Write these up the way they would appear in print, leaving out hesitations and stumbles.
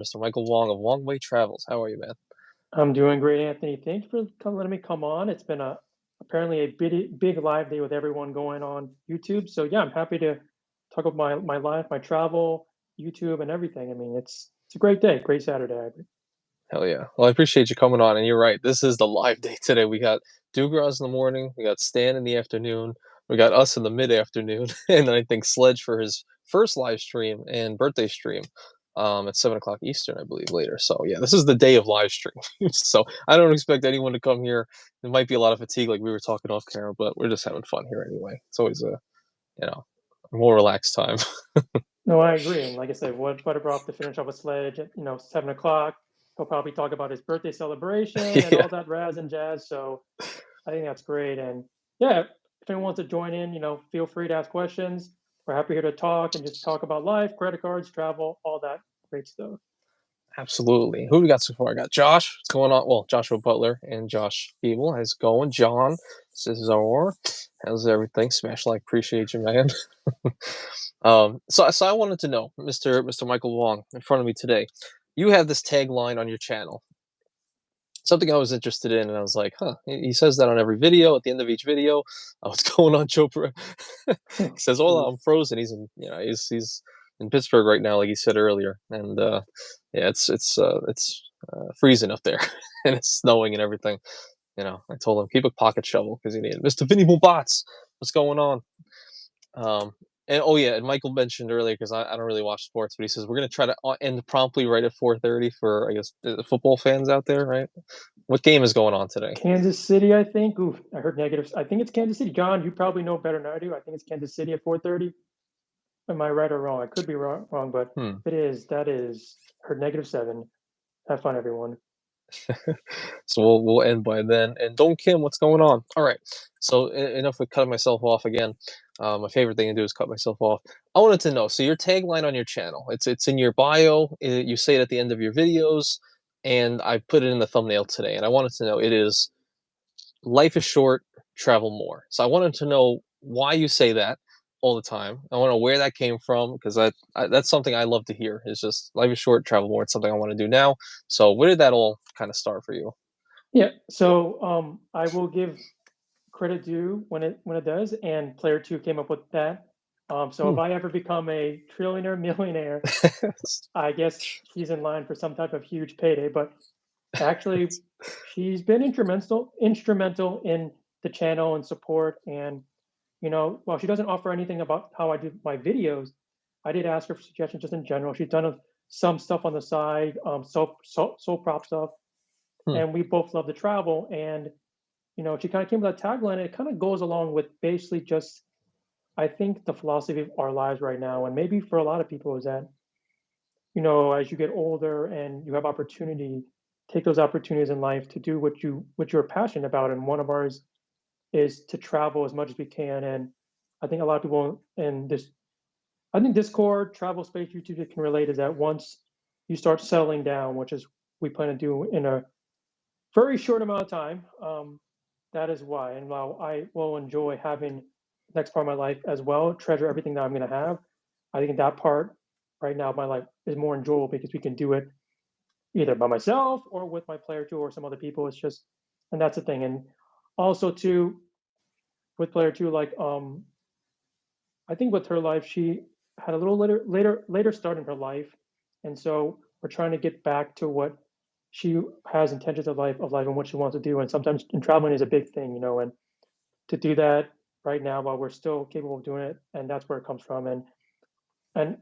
Mr. Michael Wong of Wongwaytravels. How are you, man? I'm doing great, Anthony. Thanks for letting me come on. It's been a apparently a big live day with everyone going on YouTube. So yeah, I'm happy to talk about my life, my travel, YouTube, and everything. I mean, it's a great day, great Saturday. Hell yeah. Well, I appreciate you coming on. And you're right. This is the live day today. We got Dugras in the morning. We got Stan in the afternoon. We got us in the mid afternoon. And then I think Sledge for his first live stream and birthday stream at 7 o'clock Eastern, I believe, later. So yeah, this is the day of live stream. So I don't expect anyone to come here. There might be a lot of fatigue, like we were talking off camera, but we're just having fun here anyway. It's always you know, a more relaxed time. No, I agree. And like I said, what better off to finish off with Sledge at 7 o'clock? He'll probably talk about his birthday celebration and Yeah. all that razz and jazz. So I think that's great. And yeah, if anyone wants to join in, feel free to ask questions. We're happy here to talk and just talk about life, credit cards, travel, all that great stuff. Absolutely. Who we got so far? I got Josh. What's going on? Well, Joshua Butler and Josh Beeble. How's it going? John Cesar. How's everything? Smash like, appreciate you, man. So I wanted to know, Mr. Michael Wong, in front of me today. You have this tagline on your channel. Something I was interested in, and I was like, huh, he says that on every video, at the end of each video. What's going on, Chopra? He says, "Oh, Jeez. I'm frozen." He's in, he's in Pittsburgh right now, like he said earlier, and yeah, it's freezing up there, and it's snowing and everything. I told him keep a pocket shovel because he needed Mr. Vinny Bots. What's going on? Um, and oh yeah, and Michael mentioned earlier because I don't really watch sports, but he says we're gonna try to end promptly right at 4:30 for I guess the football fans out there, right? What game is going on today? Kansas City, I think. Ooh, I heard negatives. I think it's Kansas City. John, you probably know better than I do. I think it's Kansas City at 4:30. Am I right or wrong? I could be wrong, but Hmm. if it is, that is heard -7. Have fun, everyone. So we'll end by then. And Don Kim, what's going on? All right. So enough with cutting myself off again. My favorite thing to do is cut myself off. I wanted to know. So your tagline on your channel, it's in your bio. You say it at the end of your videos, and I put it in the thumbnail today. And I wanted to know. It is life is short, travel more. So I wanted to know why you say that all the time. I want to know where that came from because that's something I love to hear. Is just life is short, travel more. It's something I want to do now. So where did that all kind of start for you? Yeah. So I will give credit due when it does, and player two came up with that. So if Hmm. I ever become a trillionaire, millionaire, I guess she's in line for some type of huge payday. But actually, she's been instrumental in the channel and support. And while she doesn't offer anything about how I do my videos, I did ask her for suggestions just in general. She's done some stuff on the side, soul prop stuff, Hmm. and we both love to travel. And she kind of came with that tagline, and it kind of goes along with basically just I think the philosophy of our lives right now, and maybe for a lot of people, is that as you get older and you have opportunity, take those opportunities in life to do what you're passionate about. And one of ours is to travel as much as we can. And I think a lot of people in this, I think Discord, travel space, YouTube can relate is that once you start settling down, which is we plan to do in a very short amount of time, that is why. And while I will enjoy having the next part of my life as well, treasure everything that I'm going to have, I think that part right now of my life is more enjoyable because we can do it either by myself or with my player two or some other people. It's just, and that's the thing. And also too, with player two, like I think with her life, she had a little later start in her life, and so we're trying to get back to what she has intentions of life and what she wants to do. And sometimes and traveling is a big thing, and to do that right now while we're still capable of doing it, and that's where it comes from. And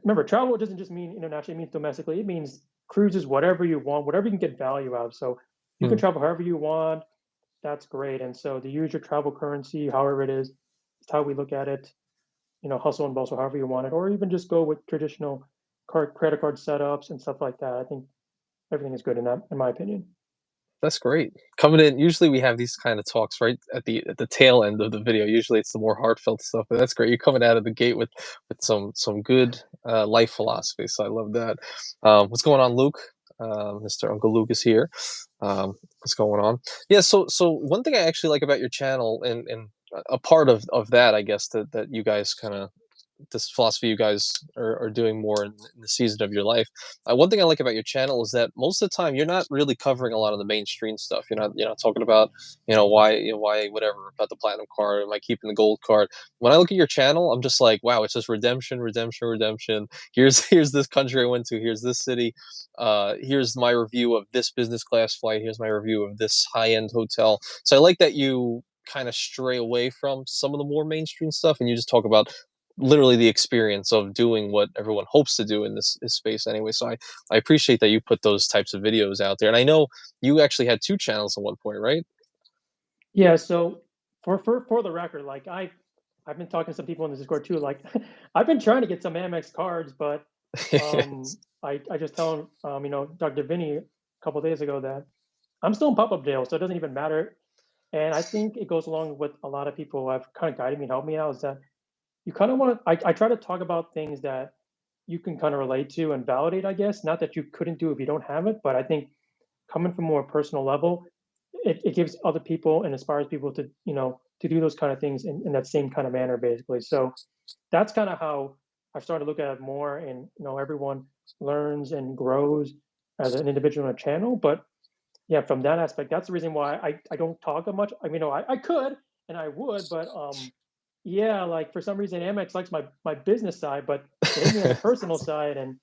remember, travel doesn't just mean internationally; it means domestically. It means cruises, whatever you want, whatever you can get value out of. So you can Hmm. travel however you want. That's great. And so to use your travel currency, however it is, it's how we look at it. Hustle and bustle, however you want it, or even just go with traditional credit card setups and stuff like that. I think everything is good in that, in my opinion. That's great. Coming in, usually we have these kind of talks right at the tail end of the video. Usually it's the more heartfelt stuff, but that's great. You're coming out of the gate with some good life philosophy. So I love that. What's going on, Luke? Mr. Uncle Luke is here. What's going on? Yeah. So one thing I actually like about your channel and a part of that, I guess that you guys kind of this philosophy you guys are doing more in the season of your life. One thing I like about your channel is that most of the time you're not really covering a lot of the mainstream stuff. You're not talking about why whatever about the platinum card. Am I keeping the gold card? When I look at your channel, I'm just like, wow, it's just redemption, redemption, redemption. Here's this country I went to. Here's this city. Here's my review of this business class flight. Here's my review of this high end hotel. So I like that you kind of stray away from some of the more mainstream stuff and you just talk about literally the experience of doing what everyone hopes to do in this space anyway. So I appreciate that you put those types of videos out there. And I know you actually had two channels at one point, right? Yeah, so for the record, like I've been talking to some people in the Discord too. Like I've been trying to get some Amex cards, but I just told Dr. Vinny a couple days ago that I'm still in pop-up jail, so it doesn't even matter. And I think it goes along with a lot of people who have kind of guided me and helped me out is that you kind of want to, I try to talk about things that you can kind of relate to and validate, I guess. Not that you couldn't do if you don't have it, but I think coming from a more personal level, it gives other people and inspires people to, to do those kind of things in that same kind of manner, basically. So that's kind of how I've started to look at it more. And, everyone learns and grows as an individual on a channel. But yeah, from that aspect, that's the reason why I don't talk much. I mean, I could and I would, but yeah, like for some reason Amex likes my business side, but they hate me on the personal side, and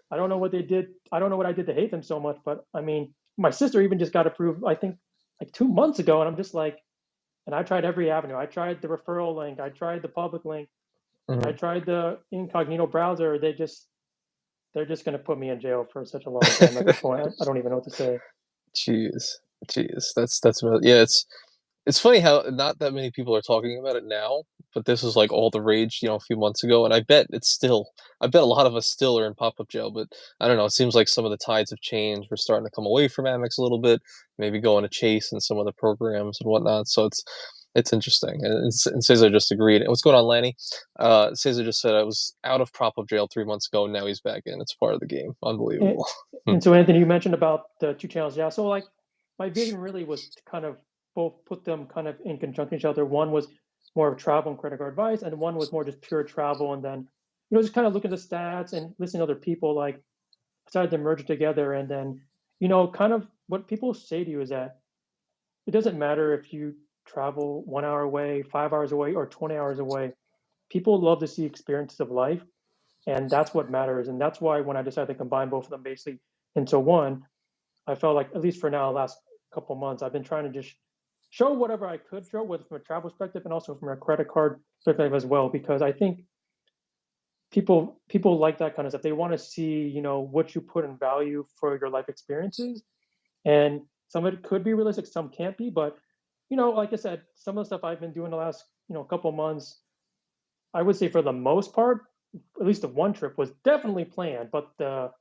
I don't know what they did. I don't know what I did to hate them so much, but I mean, my sister even just got approved, I think, like 2 months ago, and I'm just like, and I tried every avenue. I tried the referral link, I tried the public link, I Mhm. tried the incognito browser. They're just gonna put me in jail for such a long time at this point. I don't even know what to say. Jeez, jeez, that's yeah. It's funny how not that many people are talking about it now, but this was like all the rage, a few months ago, and I bet a lot of us still are in pop-up jail, but I don't know, it seems like some of the tides have changed. We're starting to come away from Amex a little bit, maybe going to Chase and some other programs and whatnot. So it's interesting. And Cesar just agreed. And what's going on, Lanny? Cesar just said I was out of pop-up jail 3 months ago, and now he's back in. It's part of the game. And, Unbelievable. and so, Anthony, you mentioned about the two channels. Yeah. So, like, my vision really was to kind of both put them kind of in conjunction with each other. One was more of travel and credit card advice, and one was more just pure travel. And then, just kind of look at the stats and listen to other people. Like, decided to merge it together. And then, kind of what people say to you is that it doesn't matter if you travel 1 hour away, 5 hours away, or 20 hours away. People love to see experiences of life, and that's what matters. And that's why when I decided to combine both of them basically into one, I felt like, at least for now, last couple months, I've been trying to just show whatever I could show, whether from a travel perspective and also from a credit card perspective as well, because I think people like that kind of stuff. They want to see, what you put in value for your life experiences, and some of it could be realistic, some can't be. But like I said, some of the stuff I've been doing the last couple months, I would say for the most part, at least the one trip was definitely planned, but the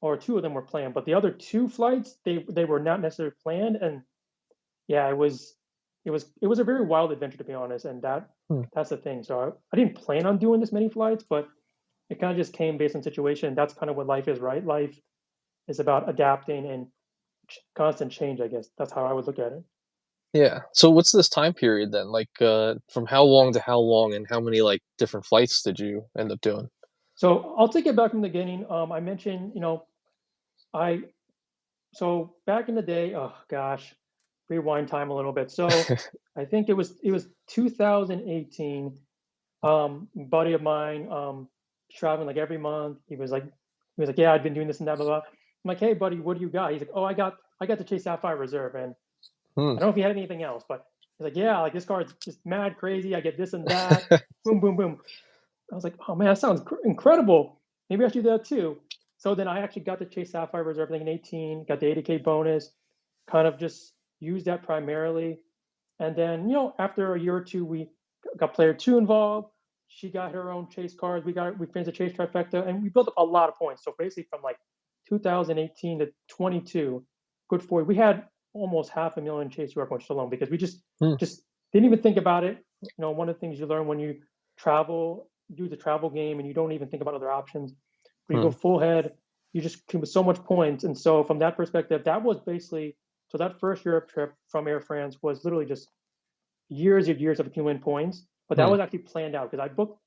or two of them were planned, but the other two flights, they were not necessarily planned. And yeah, it was a very wild adventure, to be honest. And that's the thing. So I didn't plan on doing this many flights, but it kind of just came based on situation. That's kind of what life is, right? Life is about adapting and constant change, I guess. That's how I would look at it. Yeah. So what's this time period then? Like, from how long to how long, and how many like different flights did you end up doing? So I'll take it back from the beginning. I mentioned, I so back in the day, oh gosh, rewind time a little bit. So I think it was 2018. Buddy of mine, traveling like every month. He was like, yeah, I've been doing this and that, blah blah. I'm like, hey buddy, what do you got? He's like, oh, I got the Chase Sapphire Reserve, and Hmm. I don't know if he had anything else, but he's like, yeah, like this card's just mad crazy. I get this and that. Boom, boom, boom. I was like, oh man, that sounds incredible. Maybe I should do that too. So then I actually got the Chase Sapphire Reserve thing in 18, got the 80K bonus, kind of just used that primarily. And then, after a year or two, we got player two involved. She got her own chase cards. We finished the chase trifecta, and we built up a lot of points. So basically, from like 2018 to 22, good for you. We had almost 500,000 chase UR points alone because we just Hmm. just didn't even think about it. One of the things you learn when you travel, do the travel game, and you don't even think about other options. When you go Hmm. full head, you just came with so much points. And so from that perspective, that was basically, so that first Europe trip from Air France was literally just years and years of accumulating points. But that Hmm. was actually planned out because I booked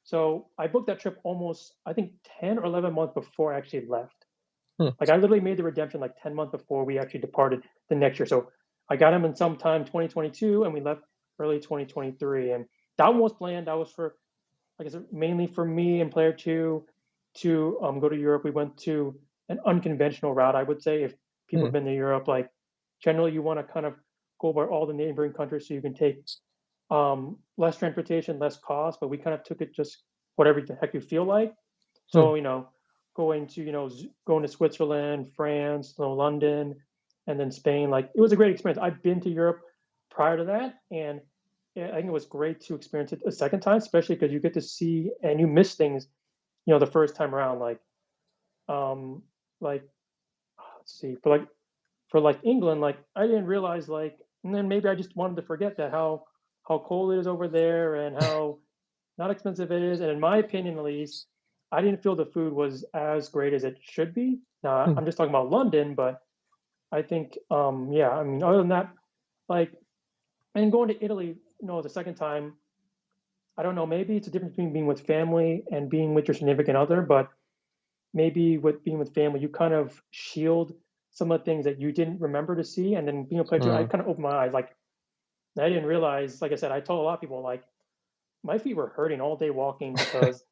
So I booked that trip almost, I think, 10 or 11 months before I actually left. Hmm. Like I literally made the redemption like 10 months before we actually departed the next year. So I got him in sometime 2022 and we left early 2023. And that one was planned. That was for, like I said, mainly for me and player two to go to Europe. We went to an unconventional route, I would say. If people Hmm. have been to Europe, like generally you want to kind of go by all the neighboring countries so you can take less transportation, less cost, but we kind of took it just whatever the heck you feel like. Hmm. So, going to, going to Switzerland, France, London, and then Spain, like it was a great experience. I've been to Europe prior to that, and I think it was great to experience it a second time, especially because you get to see and you miss things, the first time around. Um, like let's see, for like England, like I didn't realize and then maybe I just wanted to forget that how cold it is over there and how not expensive it is. And in my opinion, at least, I didn't feel the food was as great as it should be. Now Hmm. I'm just talking about London, but I think, yeah, I mean, other than that, like, and going to Italy, the second time, I don't know, maybe it's a difference between being with family and being with your significant other, but maybe with being with family, you kind of shield some of the things that you didn't remember to see. And then being a player too, I Hmm. kind of opened my eyes. Like, I didn't realize, like I said, I told a lot of people, like, my feet were hurting all day walking because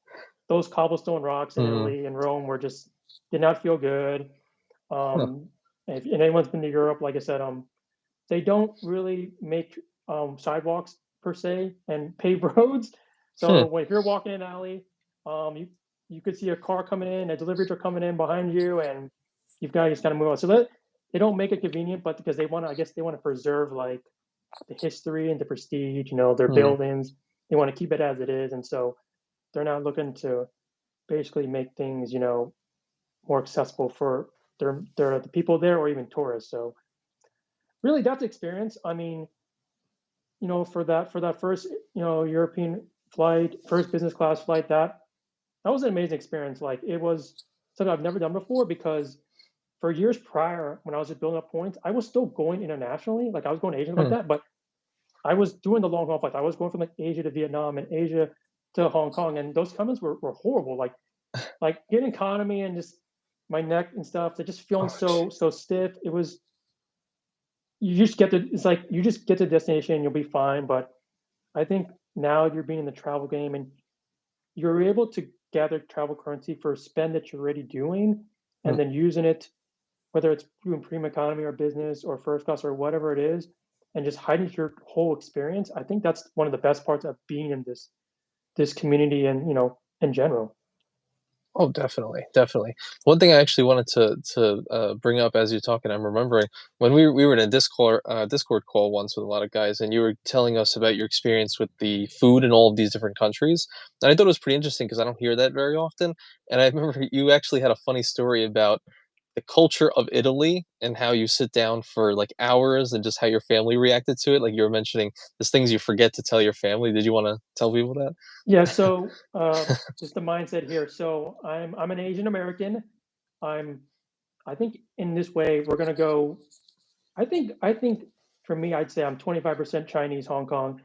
those cobblestone rocks in Hmm. Italy and Rome were just did not feel good. Huh. Um, if anyone's been to Europe, like I said, they don't really make sidewalks per se and paved roads. Hmm. So if you're walking in an alley, you could see a car coming in, a delivery truck coming in behind you, and you've got to just kind of move on. So that they don't make it convenient, but because they want to, I guess they want to preserve like the history and the prestige, their Hmm. buildings. They want to keep it as it is, and so they're not looking to basically make things, more accessible for the people there or even tourists. So really that's the experience. I mean, for that first, European flight, first business class flight, that was an amazing experience. Like it was something I've never done before because for years prior, when I was just building up points, I was still going internationally. Like I was going to Asia like Hmm. that, but I was doing the long haul flights. I was going from like Asia to Vietnam and Asia to Hong Kong, and those comments were horrible. Like getting economy and just my neck and stuff, they're just feeling Oh, so stiff. It was you just get to it's like you just get to the destination and you'll be fine. But I think now you're being in the travel game and you're able to gather travel currency for spend that you're already doing hmm. and then using it, whether it's doing premium economy or business or first class or whatever it is, and just hiding your whole experience. I think that's one of the best parts of being in this community and in general. Oh, definitely, definitely. One thing I actually wanted to bring up as you're talking, I'm remembering when we were in a Discord call once with a lot of guys, and you were telling us about your experience with the food in all of these different countries, and I thought it was pretty interesting because I don't hear that very often. And I remember you actually had a funny story about the culture of Italy and how you sit down for like hours and just how your family reacted to it. Like you were mentioning, there's things you forget to tell your family. Did you want to tell people that? Yeah, so just the mindset here. So I'm an Asian American. I'm I think in this way we're gonna go. I think for me, I'd say I'm 25% Chinese, Hong Kong,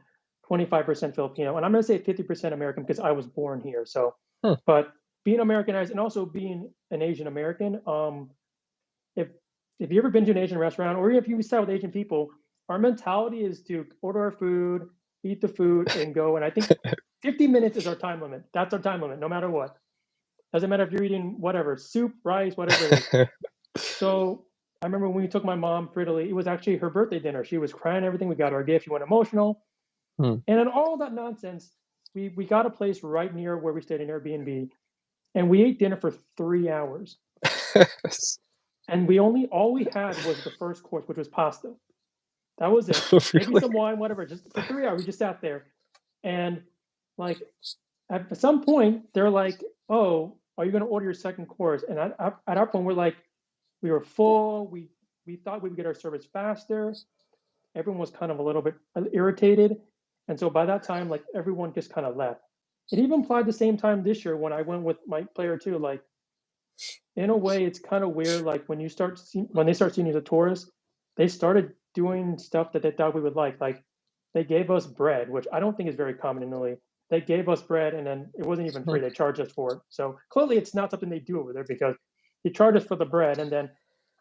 25% Filipino, and I'm gonna say 50% American because I was born here. So, Hmm. but being Americanized and also being an Asian American, if if you ever been to an Asian restaurant or if you sat with Asian people, our mentality is to order our food, eat the food, and go. And I think 50 minutes is our time limit. That's our time limit, no matter what. Doesn't matter if you're eating whatever, soup, rice, whatever it is. So I remember when we took my mom for Italy, it was actually her birthday dinner. She was crying, everything. We got her a gift. She went emotional. Hmm. And in all that nonsense, we got a place right near where we stayed in Airbnb, and we ate dinner for 3 hours. And all we had was the first course, which was pasta. That was it. Maybe Really? some wine, whatever. Just for 3 hours, we just sat there. And like at some point, they're like, "Oh, are you going to order your second course?" And at our point, we're like, we were full. We thought we would get our service faster. Everyone was kind of a little bit irritated, and so by that time, like everyone just kind of left. It even applied the same time this year when I went with my player too. Like in a way, it's kind of weird. Like when they start seeing you as a tourist, they started doing stuff that they thought we would like. Like they gave us bread, which I don't think is very common in Italy. they gave us bread, and then it wasn't even Hmm. free. They charged us for it. So clearly, it's not something they do over there because they charged us for the bread, and then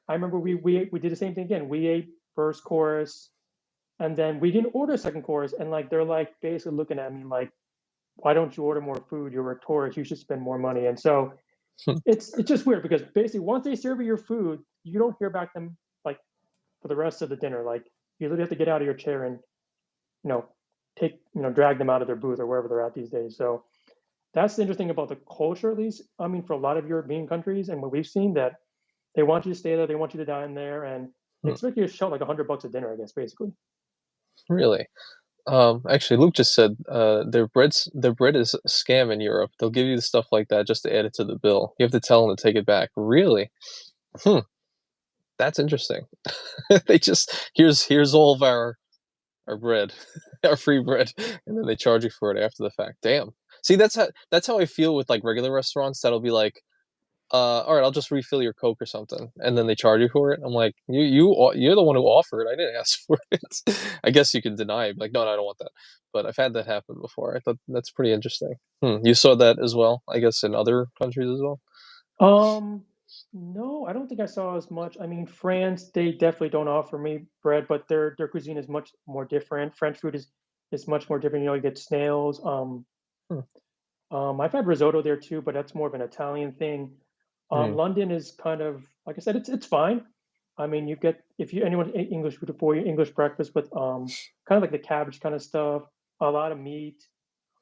I remember we did the same thing again. We ate first course, and then we didn't order second course, and like they're like basically looking at me like, why don't you order more food? You're a tourist. You should spend more money. And so it's just weird because basically once they serve you your food, you don't hear back them like for the rest of the dinner. Like you literally have to get out of your chair and you know take drag them out of their booth or wherever they're at these days. So that's the interesting about the culture, at least. I mean, for a lot of European countries, and what we've seen that they want you to stay there, they want you to dine there, and they Hmm. expect you to shell like $100 a dinner, I guess, basically. Really? Actually, Luke just said their bread is a scam in Europe. They'll give you the stuff like that just to add it to the bill. You have to tell them to take it back. Really? Hmm. That's interesting. They just here's all of our bread, our free bread, and then they charge you for it after the fact. Damn. See, that's how I feel with like regular restaurants. That'll be like, all right, I'll just refill your Coke or something, and then they charge you for it. I'm like, you're the one who offered. I didn't ask for it. I guess you can deny it, like, no, I don't want that. But I've had that happen before. I thought that's pretty interesting. You saw that as well, I guess, in other countries as well. Um, no, I don't think I saw as much. I mean, France, they definitely don't offer me bread, but their cuisine is much more different. French food is much more different. You get snails. Hmm. I've had risotto there too, but that's more of an Italian thing. Hmm. London is kind of like I said, it's fine. I mean, you get if you anyone ate English food before, you English breakfast with kind of like the cabbage kind of stuff, a lot of meat.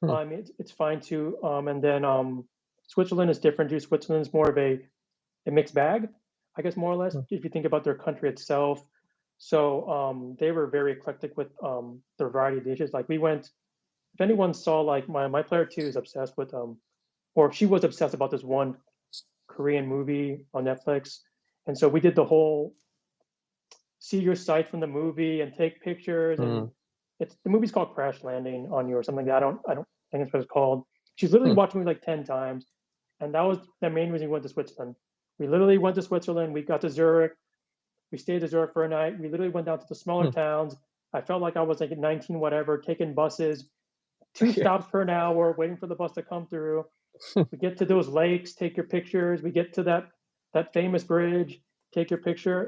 Hmm. It's fine too. And then Switzerland is different too. Switzerland's more of a mixed bag, I guess, more or less, Hmm. if you think about their country itself. So they were very eclectic with their variety of dishes. Like we went, if anyone saw like my player two is obsessed with or she was obsessed about this one Korean movie on Netflix, and so we did the whole see your sight from the movie and take pictures. And Hmm. it's the movie's called Crash Landing on You or something. I don't think it's what it's called. She's literally Hmm. watched me like 10 times, and that was the main reason we went to Switzerland. We literally went to Switzerland. We got to Zurich. We stayed at Zurich for a night. We literally went down to the smaller Hmm. towns. I felt like I was like at 19, whatever, taking buses, two Yeah. stops per an hour, waiting for the bus to come through. We get to those lakes, take your pictures. We get to that famous bridge, take your picture.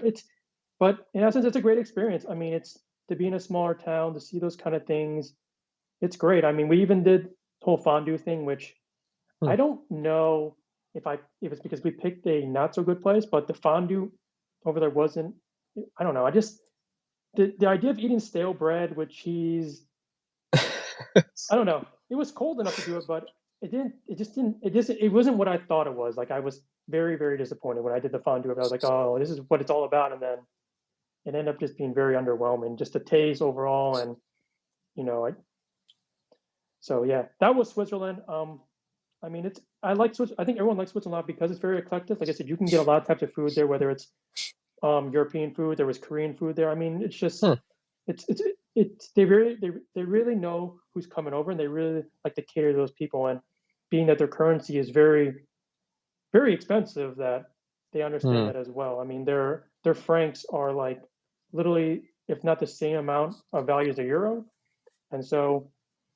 But in essence, it's a great experience. I mean, it's to be in a smaller town, to see those kind of things. It's great. I mean, we even did the whole fondue thing, which Hmm. I don't know if it's because we picked a not so good place, but the fondue over there wasn't. I don't know. I just the idea of eating stale bread with cheese. I don't know. It was cold enough to do it, but it didn't. It just didn't. It just. It wasn't what I thought it was. Like I was very very disappointed when I did the fondue. I was like, oh, this is what it's all about, and then it ended up just being very underwhelming. Just the taste overall, and you know, I, so yeah, that was Switzerland. I mean, it's I like Swiss. I think everyone likes Switzerland a lot because it's very eclectic. Like I said, you can get a lot of types of food there, whether it's European food, there was Korean food there. I mean, it's just Hmm. it's they really know who's coming over, and they really like to cater to those people. And being that their currency is very expensive, that they understand Hmm. that as well. I mean, their francs are like literally, if not the same amount of value as the euro. And so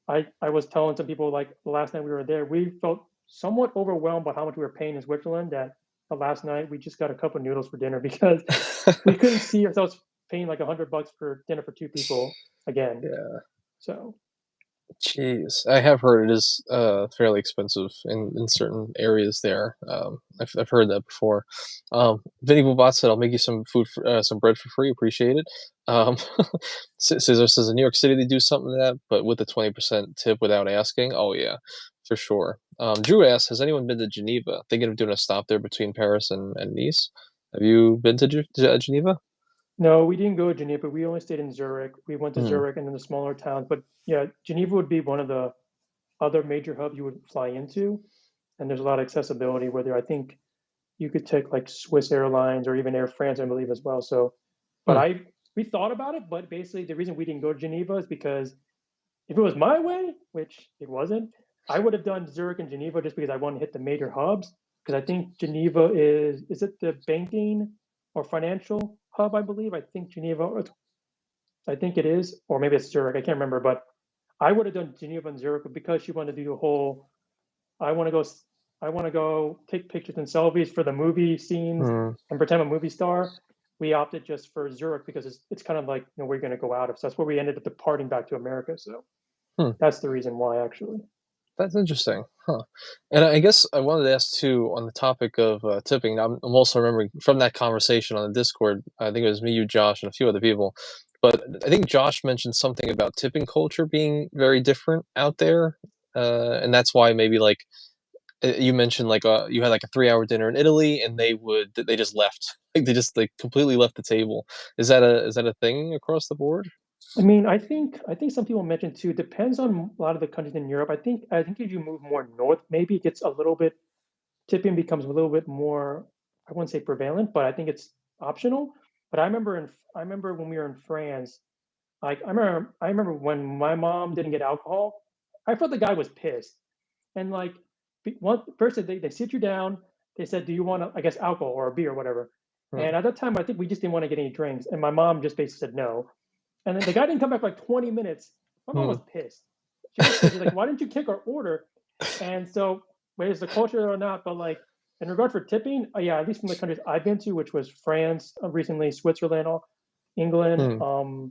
I was telling some people like the last night we were there, we felt somewhat overwhelmed by how much we were paying in Switzerland that the last night we just got a cup of noodles for dinner because we couldn't see ourselves paying like $100 for dinner for two people again. Yeah. So Jeez, I have heard it is fairly expensive in certain areas there. I've heard that before. Vinny Bobot said, "I'll make you some food, some bread for free. Appreciate it." Um, Caesar says, "In New York City, they do something to that, but with a 20% tip without asking." Oh yeah, for sure. Drew asks, "Has anyone been to Geneva? Thinking of doing a stop there between Paris and Nice. Have you been to Geneva?" no, we didn't go to Geneva. We only stayed in Zurich. We went to Hmm. Zurich and then the smaller towns. But yeah, Geneva would be one of the other major hubs you would fly into. And there's a lot of accessibility whether I think you could take like Swiss Airlines or even Air France, I believe, as well. So, but Hmm. we thought about it, but basically the reason we didn't go to Geneva is because if it was my way, which it wasn't, I would have done Zurich and Geneva just because I want to hit the major hubs. Because I think Geneva is it the banking or financial hub? I believe. I think Geneva. I think it is, or maybe it's Zurich. I can't remember, but I would have done Geneva and Zurich, but because she wanted to do a whole, I want to go, I want to go take pictures and selfies for the movie scenes Hmm. and pretend I'm a movie star. We opted just for Zurich because it's kind of like, we're going to go out of. So that's where we ended up departing back to America. So Hmm. that's the reason why, actually. That's interesting, huh? And I guess I wanted to ask too on the topic of tipping. I'm also remembering from that conversation on the Discord. I think it was me, you, Josh, and a few other people. But I think Josh mentioned something about tipping culture being very different out there, and that's why maybe like you mentioned like you had like a 3 hour dinner in Italy, and they just left, like they just like completely left the table. Is that a thing across the board? I mean, I think some people mentioned too. Depends on a lot of the countries in Europe. I think if you move more north, maybe it gets a little bit tipping becomes a little bit more. I wouldn't say prevalent, but I think it's optional. But I remember when we were in France. Like I remember when my mom didn't get alcohol. I thought the guy was pissed. And like one person, they sit you down. They said, "Do you want, I guess, alcohol or a beer or whatever?" Hmm. And at that time, I think we just didn't want to get any drinks. And my mom just basically said no. And then the guy didn't come back for like 20 minutes. My mom Hmm. was pissed. She was pissed. She's like, "Why didn't you take our order?" And so, whether it's the culture or not, but like in regard for tipping, yeah, at least from the countries I've been to, which was France, recently, Switzerland, England, Hmm.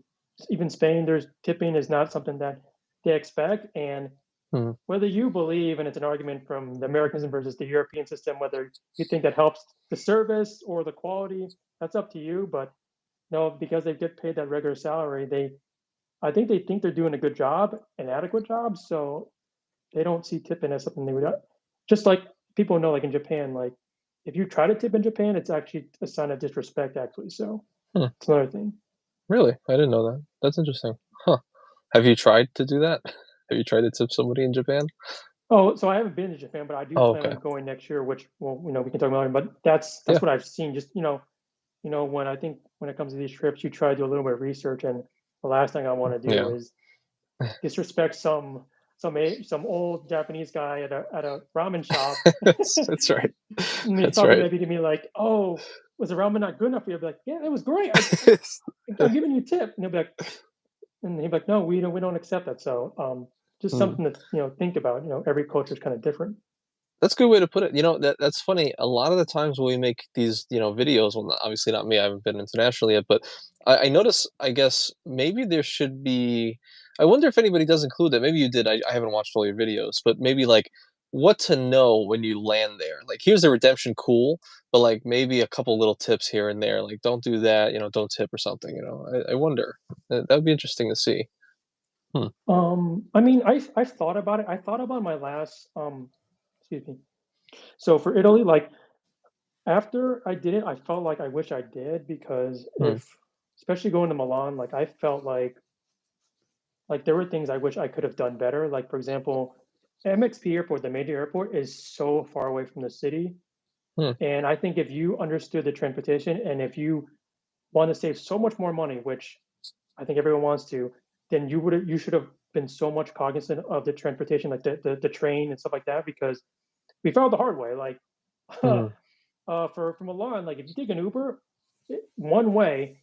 even Spain, there's tipping is not something that they expect. And Hmm. whether you believe, and it's an argument from the Americanism versus the European system, whether you think that helps the service or the quality, that's up to you. But no, because they get paid that regular salary, I think they think they're doing a good job, an adequate job. So they don't see tipping as something they would, just like people know, like in Japan, like if you try to tip in Japan, it's actually a sign of disrespect, actually. So Hmm. it's another thing. Really? I didn't know that. That's interesting. Huh. Have you tried to do that? Have you tried to tip somebody in Japan? Oh, so I haven't been to Japan, but I do Oh, plan okay. on going next year, which, well, we can talk about it. But that's Yeah. what I've seen. Just when I think when it comes to these trips, you try to do a little bit of research, and the last thing I want to do Yeah. is disrespect some old Japanese guy at a ramen shop. That's right. And he's That's talking right. maybe to me like, "Oh, was the ramen not good enough for you?" I'll be like, "Yeah, it was great. I'm giving you a tip." And he'll be like, "No, we don't accept that." So, just Hmm. something to think about. Every culture is kind of different. That's a good way to put it. That's funny. A lot of the times when we make these, videos, well, obviously not me, I haven't been international yet, but I notice, I guess, maybe there should be, I wonder if anybody does include that. Maybe you did. I haven't watched all your videos, but maybe like what to know when you land there. Like, here's the redemption, cool, but like maybe a couple little tips here and there, like don't do that, don't tip or something, I wonder. That would be interesting to see. Hmm. I mean, I've thought about it. I thought about my last excuse me. So for Italy, like after I did it, I felt like I wish I did because Hmm. especially going to Milan, like I felt like there were things I wish I could have done better. Like for example, MXP Airport, the major airport, is so far away from the city. Hmm. And I think if you understood the transportation and if you want to save so much more money, which I think everyone wants to, then you should have been so much cognizant of the transportation, like the train and stuff like that, because we found the hard way. Like Hmm. for from Milan, like if you take an Uber, one way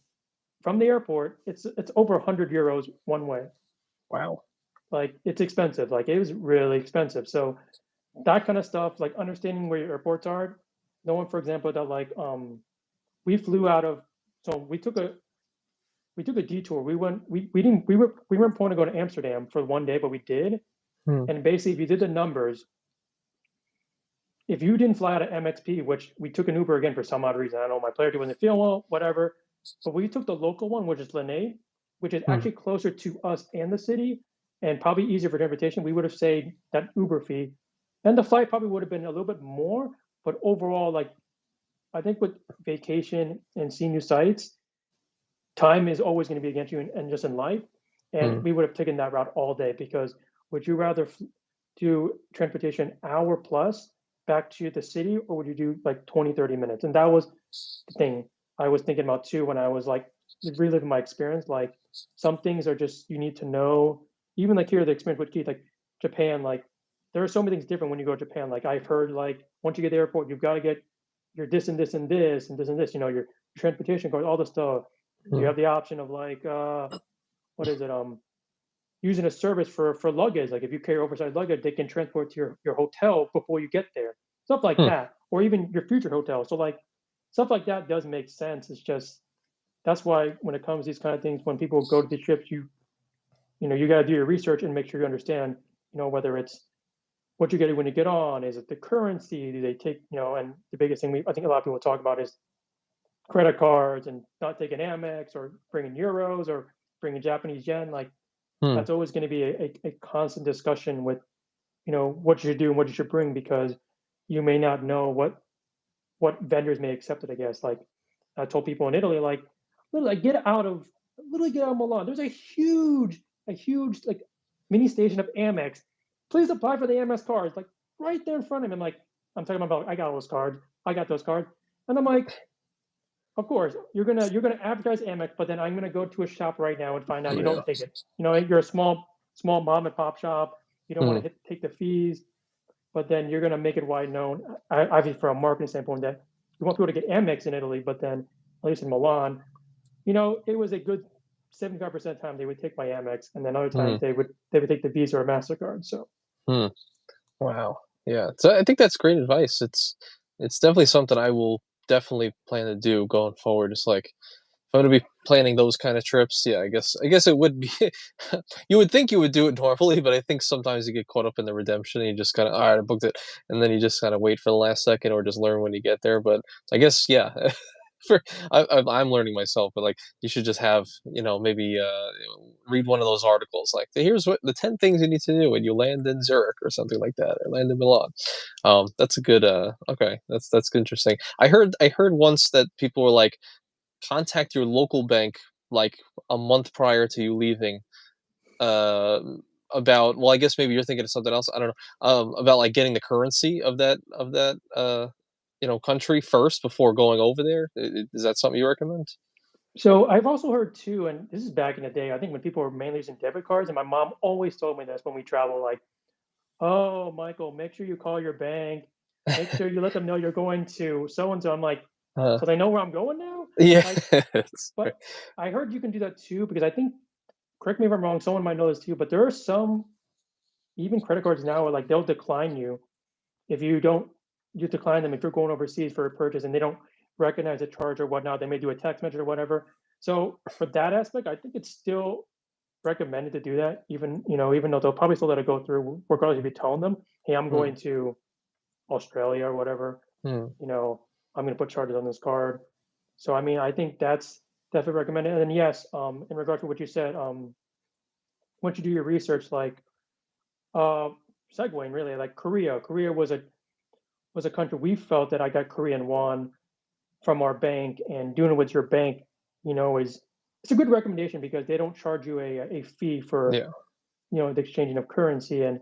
from the airport, it's over 100 euros one way. Wow. Like it's expensive. Like it was really expensive. So that kind of stuff, like understanding where your airports are. No one, for example, that like we flew out of so we took a detour. We didn't we weren't planning to go to Amsterdam for one day, but we did. Hmm. And basically, if you did the numbers, if you didn't fly out of MXP, which we took an Uber again for some odd reason, I don't know, my player wasn't feeling well, whatever. But we took the local one, which is Lene, which is Hmm. actually closer to us and the city, and probably easier for transportation. We would have saved that Uber fee, and the flight probably would have been a little bit more. But overall, like I think with vacation and seeing new sites, time is always going to be against you and just in life. And Hmm. we would have taken that route all day because would you rather do transportation hour plus back to the city or would you do like 20, 30 minutes? And that was the thing I was thinking about too when I was like reliving my experience. Like some things are just you need to know, even like here, the experience with Keith, like Japan, like there are so many things different when you go to Japan. Like I've heard like once you get to the airport, you've got to get your this and this and this and this and this, your transportation card, all the stuff. You Hmm. have the option of like what is it? using a service for luggage. Like if you carry oversized luggage, they can transport to your hotel before you get there. Stuff like Hmm. that, or even your future hotel. So like stuff like that does make sense. It's just that's why when it comes to these kind of things, when people go to these trips, you got to do your research and make sure you understand, whether it's what you're getting when you get on. Is it the currency? Do they take, and the biggest thing I think a lot of people talk about is credit cards and not taking Amex or bringing euros or bringing Japanese yen. Like Hmm. that's always going to be a constant discussion with, what you should do and what you should bring because you may not know what vendors may accept it. I guess like I told people in Italy, like literally get out of Milan. There's a huge like mini station of Amex. Please apply for the Amex cards, like right there in front of him. Like I'm talking about, I got all those cards. I got those cards, and I'm like, of course you're gonna advertise Amex, but then I'm gonna go to a shop right now and find out you Yeah. don't take it. You're a small mom and pop shop. You don't want Hmm. to take the fees, but then you're gonna make it wide known. I think from a marketing standpoint that you want people to get Amex in Italy, but then at least in Milan, it was a good 75% of the time they would take my Amex, and then other Hmm. times they would take the Visa or Mastercard. So Hmm. Wow. Yeah. So I think that's great advice. It's definitely something I will definitely plan to do going forward. It's like if I'm gonna be planning those kind of trips, yeah, I guess it would be you would think you would do it normally, but I think sometimes you get caught up in the redemption and you just kinda, all right, I booked it, and then you just kinda wait for the last second or just learn when you get there. But I guess, yeah, for I'm learning myself, but like you should just have, maybe read one of those articles like here's what the 10 things you need to do when you land in Zurich or something like that, or land in Milan. That's a good okay, that's interesting. I heard once that people were like contact your local bank like a month prior to you leaving uh about, well, I guess maybe you're thinking of something else, I don't know, about like getting the currency of that country first before going over there. Is that something you recommend? so I've also heard too, and this is back in the day. I think when people were mainly using debit cards, and my mom always told me this when we travel, like, "Oh, Michael, make sure you call your bank. Make sure you let them know you're going to so and so." I'm like, uh, "So they know where I'm going now?" yeah. Like, but I heard you can do that too because I think, correct me if I'm wrong, someone might know this too, but there are some even credit cards now where like they'll decline you if you don't you decline them if you're going overseas for a purchase and they don't recognize a charge or whatnot. They may do a text message or whatever. So for that aspect, I think it's still recommended to do that, even though they'll probably still let it go through, regardless if you tell them, "Hey, I'm Hmm. going to Australia or whatever. Hmm. You know, I'm going to put charges on this card." So I mean, I think that's definitely recommended. And then yes, in regard to what you said, once you do your research, like uh, segueing really, like Korea. Korea was a country we felt that I got Korean won from our bank, and doing it with your bank, is it's a good recommendation because they don't charge you a fee for Yeah. the exchanging of currency. And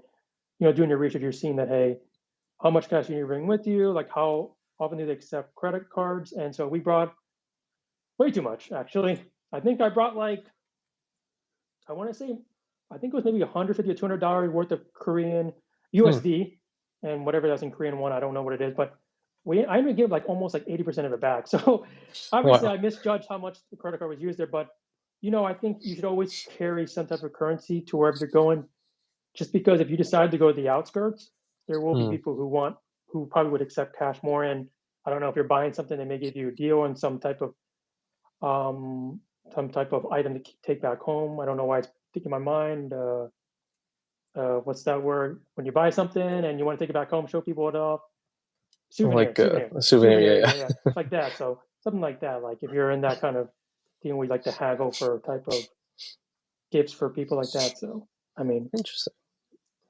doing your research, you're seeing that, hey, how much cash you need to bring with you, like how often do they accept credit cards. And so we brought way too much, actually. I think I brought like, I want to say, I think it was maybe 150 or $200 worth of Korean Hmm. USD, and whatever that's in Korean won, I don't know what it is, but I even give like almost like 80% of it back. So obviously Wow. I misjudged how much the credit card was used there, but I think you should always carry some type of currency to wherever you're going, just because if you decide to go to the outskirts, there will be Hmm. people who probably would accept cash more. And I don't know if you're buying something, they may give you a deal on um some type of item to take back home. I don't know why it's sticking in my mind. What's that word? When you buy something and you want to take it back home, show people it off. Souvenir, Like souvenir, a souvenir, souvenir. yeah, Yeah, yeah, like that. So something like that. Like if you're in that kind of thing, we like to haggle for type of gifts for people like that. So I mean, yeah. Interesting.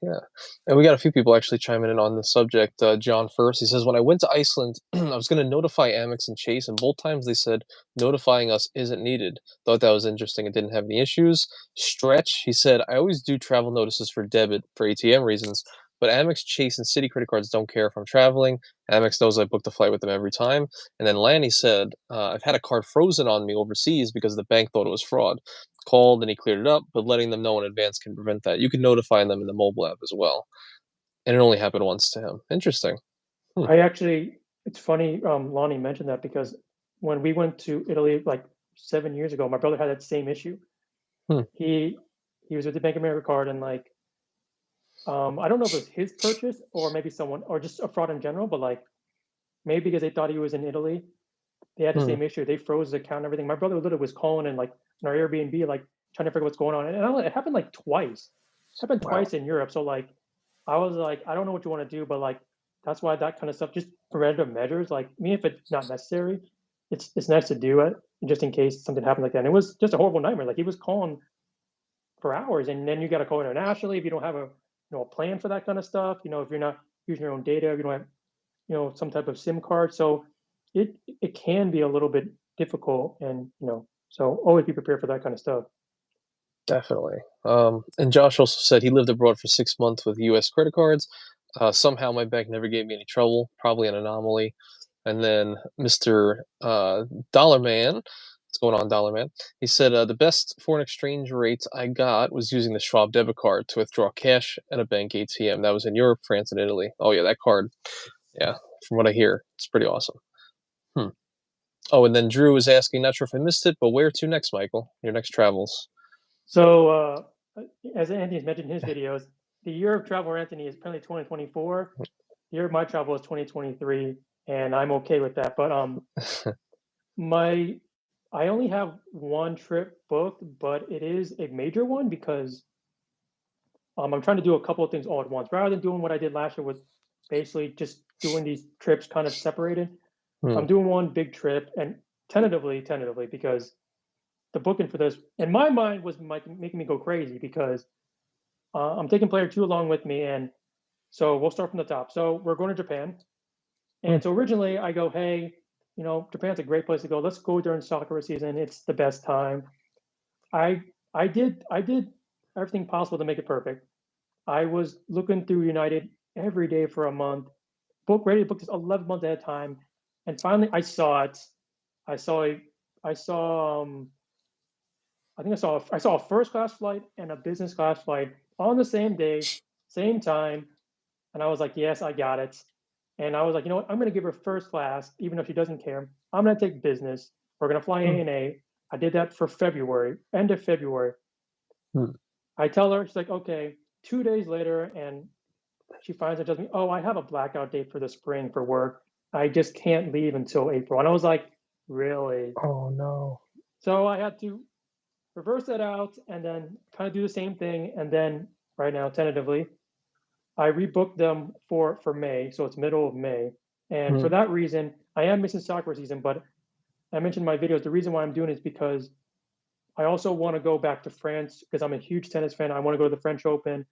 Yeah, and we got a few people actually chiming in on the subject. John first, he says, "When I went to Iceland, I was going to notify Amex and Chase, and both times they said notifying us isn't needed. Thought that was interesting. It didn't have any issues." Stretch, he said, "I always do travel notices for debit for ATM reasons, but Amex, Chase, and Citi credit cards don't care if I'm traveling. Amex knows I booked a flight with them every time." And then Lanny said, "I've had a card frozen on me overseas because the bank thought it was fraud. Called and he cleared it up, but letting them know in advance can prevent that. You can notify them in the mobile app as well." And it only happened once to him. Interesting. Hmm. it's funny, Lonnie mentioned that because when we went to Italy like 7 years ago, my brother had that same issue. Hmm. He he was with the Bank of America card, and like, I don't know if it was his purchase or maybe someone or just a fraud in general, but like maybe because they thought he was in Italy, they had the Hmm. same issue. They froze his account and everything. My brother literally was calling and like in our Airbnb, like trying to figure what's going on. And it happened like twice. It happened Wow. twice in Europe. So like I was like, I don't know what you want to do, but like that's why that kind of stuff, just preventative measures, like me if it's not necessary, it's nice to do it just in case something happened like that. And it was just a horrible nightmare. Like he was calling for hours, and then you got to call internationally if you don't have a plan for that kind of stuff. If you're not using your own data, if you don't have some type of SIM card. So it can be a little bit difficult, and so always be prepared for that kind of stuff. Definitely. And Josh also said he lived abroad for 6 months with U.S. credit cards. Somehow my bank never gave me any trouble. Probably an anomaly. And then Mr. Dollar Man, what's going on, Dollar Man? He said the best foreign exchange rates I got was using the Schwab debit card to withdraw cash at a bank ATM. That was in Europe, France, and Italy. Oh yeah, that card. Yeah, from what I hear, it's pretty awesome. Hmm. Oh, and then Drew was asking, not sure if I missed it, but where to next, Michael? Your next travels? So as Anthony's mentioned in his videos, the year of travel for Anthony is apparently 2024. The year of my travel is 2023, and I'm okay with that. But my I only have one trip booked, but it is a major one because I'm trying to do a couple of things all at once rather than doing what I did last year with basically just doing these trips kind of separated. Hmm. I'm doing one big trip, and tentatively, because the booking for this, in my mind, was making me go crazy because I'm taking player two along with me, and so we'll start from the top. So we're going to Japan, Hmm. and so originally I go, hey, Japan's a great place to go. Let's go during Sakura season. It's the best time. I I did everything possible to make it perfect. I was looking through United every day for a month, ready to book this 11 months at a time, and finally I saw it. I saw a, I saw I think I saw a first class flight and a business class flight on the same day, same time, and I was like, yes, I got it. And I was like, you know what? I'm going to give her first class, even if she doesn't care. I'm going to take business. We're going to fly Hmm. ANA. I did that for February, end of February. Hmm. I tell her, she's like, okay. 2 days later, and she finds out, tells me, oh, I have a blackout date for the spring for work. I just can't leave until April. And I was like, really? Oh no. So I had to reverse that out and then kind of do the same thing. And then right now, tentatively, I rebooked them for May, so it's middle of May. And Hmm. for that reason, I am missing soccer season. But I mentioned in my videos, the reason why I'm doing it is because I also want to go back to France because I'm a huge tennis fan. I want to go to the French Open.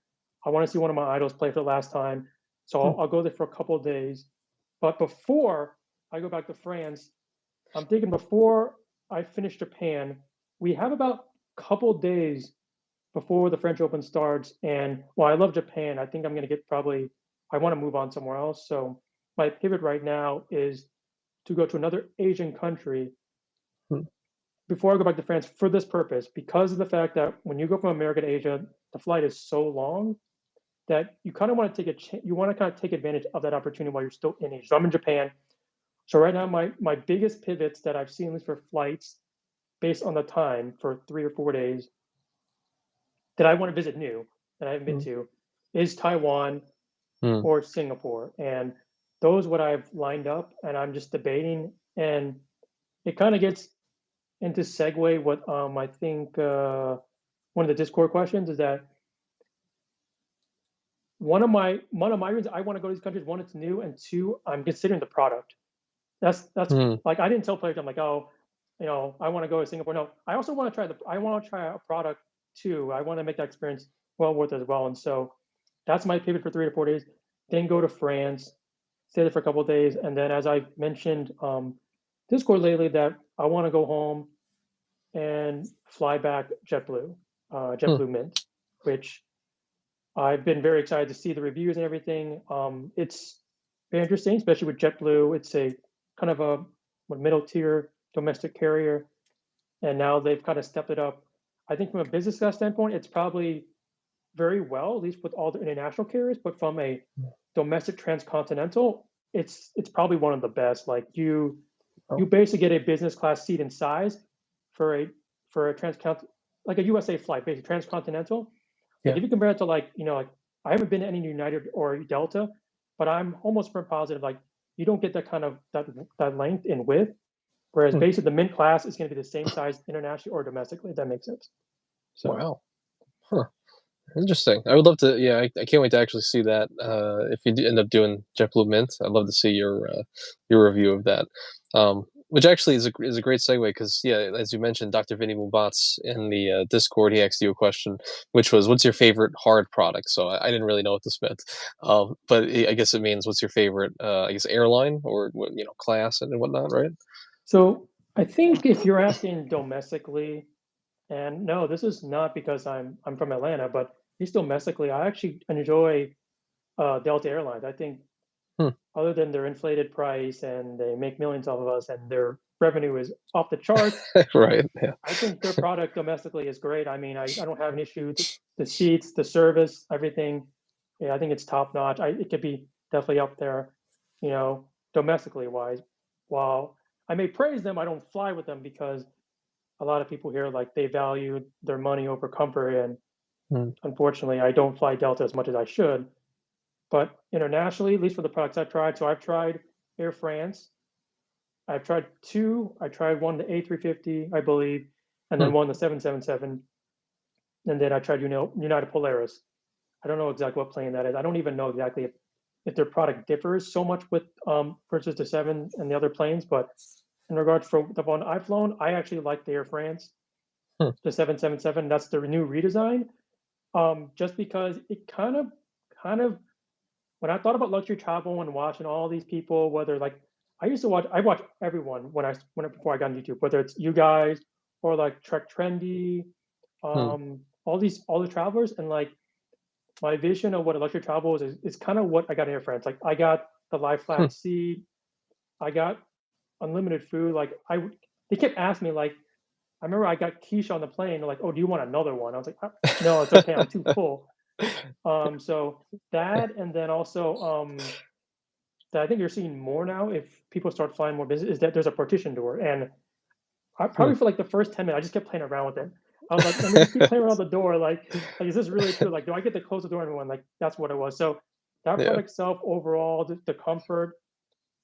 I want to see one of my idols play for the last time. So Hmm. I'll go there for a couple of days. But before I go back to France, I'm thinking before I finish Japan, we have about a couple of days before the French Open starts. And while I love Japan, I think I'm going to I want to move on somewhere else. So my pivot right now is to go to another Asian country Hmm. before I go back to France for this purpose, because of the fact that when you go from America to Asia, the flight is so long that you kind of want to you want to kind of take advantage of that opportunity while you're still in Asia. So I'm in Japan. So right now, my biggest pivots that I've seen, at least for flights, based on the time for 3 or 4 days that I want to visit new that I haven't been Hmm. to, is Taiwan Hmm. or Singapore, and those what I've lined up, and I'm just debating, and it kind of gets into segue what I think one of the Discord questions is that one of my reasons I want to go to these countries, one, it's new, and two, I'm considering the product. That's Hmm. like I didn't tell players I'm like, oh, I want to go to Singapore. No, I also want to I want to try a product too. I want to make that experience well worth it as well. And so that's my pivot for 3 to 4 days. Then go to France, stay there for a couple of days, and then as I mentioned Discord lately, that I want to go home and fly back Hmm. JetBlue Mint, which I've been very excited to see the reviews and everything. It's very interesting, especially with JetBlue. It's a kind of a middle tier domestic carrier, and now they've kind of stepped it up. I think from a business class standpoint, it's probably very well, at least with all the international carriers. But from a domestic transcontinental, it's probably one of the best. Like you Oh. basically get a business class seat in size for a like a USA flight, basically transcontinental. Like Yeah. if you compare it to like, like I haven't been to any United or Delta, but I'm almost for positive, like you don't get that kind of that length and width. Whereas Hmm. basically the mint class is going to be the same size internationally or domestically, if that makes sense. So Wow. Huh. Interesting. I would love to. Yeah, I can't wait to actually see that. If you end up doing JetBlue Mint, I'd love to see your review of that. Which actually is a great segue because yeah, as you mentioned, Dr. Vinny Mubats in the Discord, he asked you a question, which was, "What's your favorite hard product?" So I didn't really know what this meant, but I guess it means what's your favorite, I guess airline or what class and whatnot, right? so I think if you're asking domestically, and no, this is not because I'm from Atlanta, but at least domestically, I actually enjoy Delta Airlines. I think Hmm. other than their inflated price and they make millions off of us and their revenue is off the charts, Right. Yeah. I think their product domestically is great. I mean, I don't have an issue. The seats, the service, everything. Yeah, I think it's top notch. It could be definitely up there, domestically wise. While I may praise them, I don't fly with them because a lot of people here like they value their money over comfort. And Hmm. unfortunately, I don't fly Delta as much as I should. But internationally, at least for the products I've tried, so I've tried Air France. I've tried two. I tried one the A350, I believe, and Hmm. then one the 777, and then I tried United Polaris. I don't know exactly what plane that is. I don't even know exactly if their product differs so much with versus the seven and the other planes. But in regards for the one I've flown, I actually like the Air France, Hmm. the 777. That's the new redesign. Just because it kind of when I thought about luxury travel and watching all these people, whether like I watch everyone before I got on YouTube, whether it's you guys or like Trek Trendy, Hmm. all the travelers, and like my vision of what a luxury travel is kind of what I got in Air France. Like I got the lie Hmm. flat seat, I got unlimited food. They kept asking me like I remember I got quiche on the plane. They're like, "Oh, do you want another one?" I was like, "No, it's okay. I'm too full." So that, and then also that I think you're seeing more now if people start flying more business is that there's a partition door. And I Hmm. probably for like the first 10 minutes, I just kept playing around with it. I was like, let me just keep playing around the door. Like, is this really true? Like, do I get to close the door? And everyone, like, that's what it was. So that Yeah. product itself, overall, the comfort,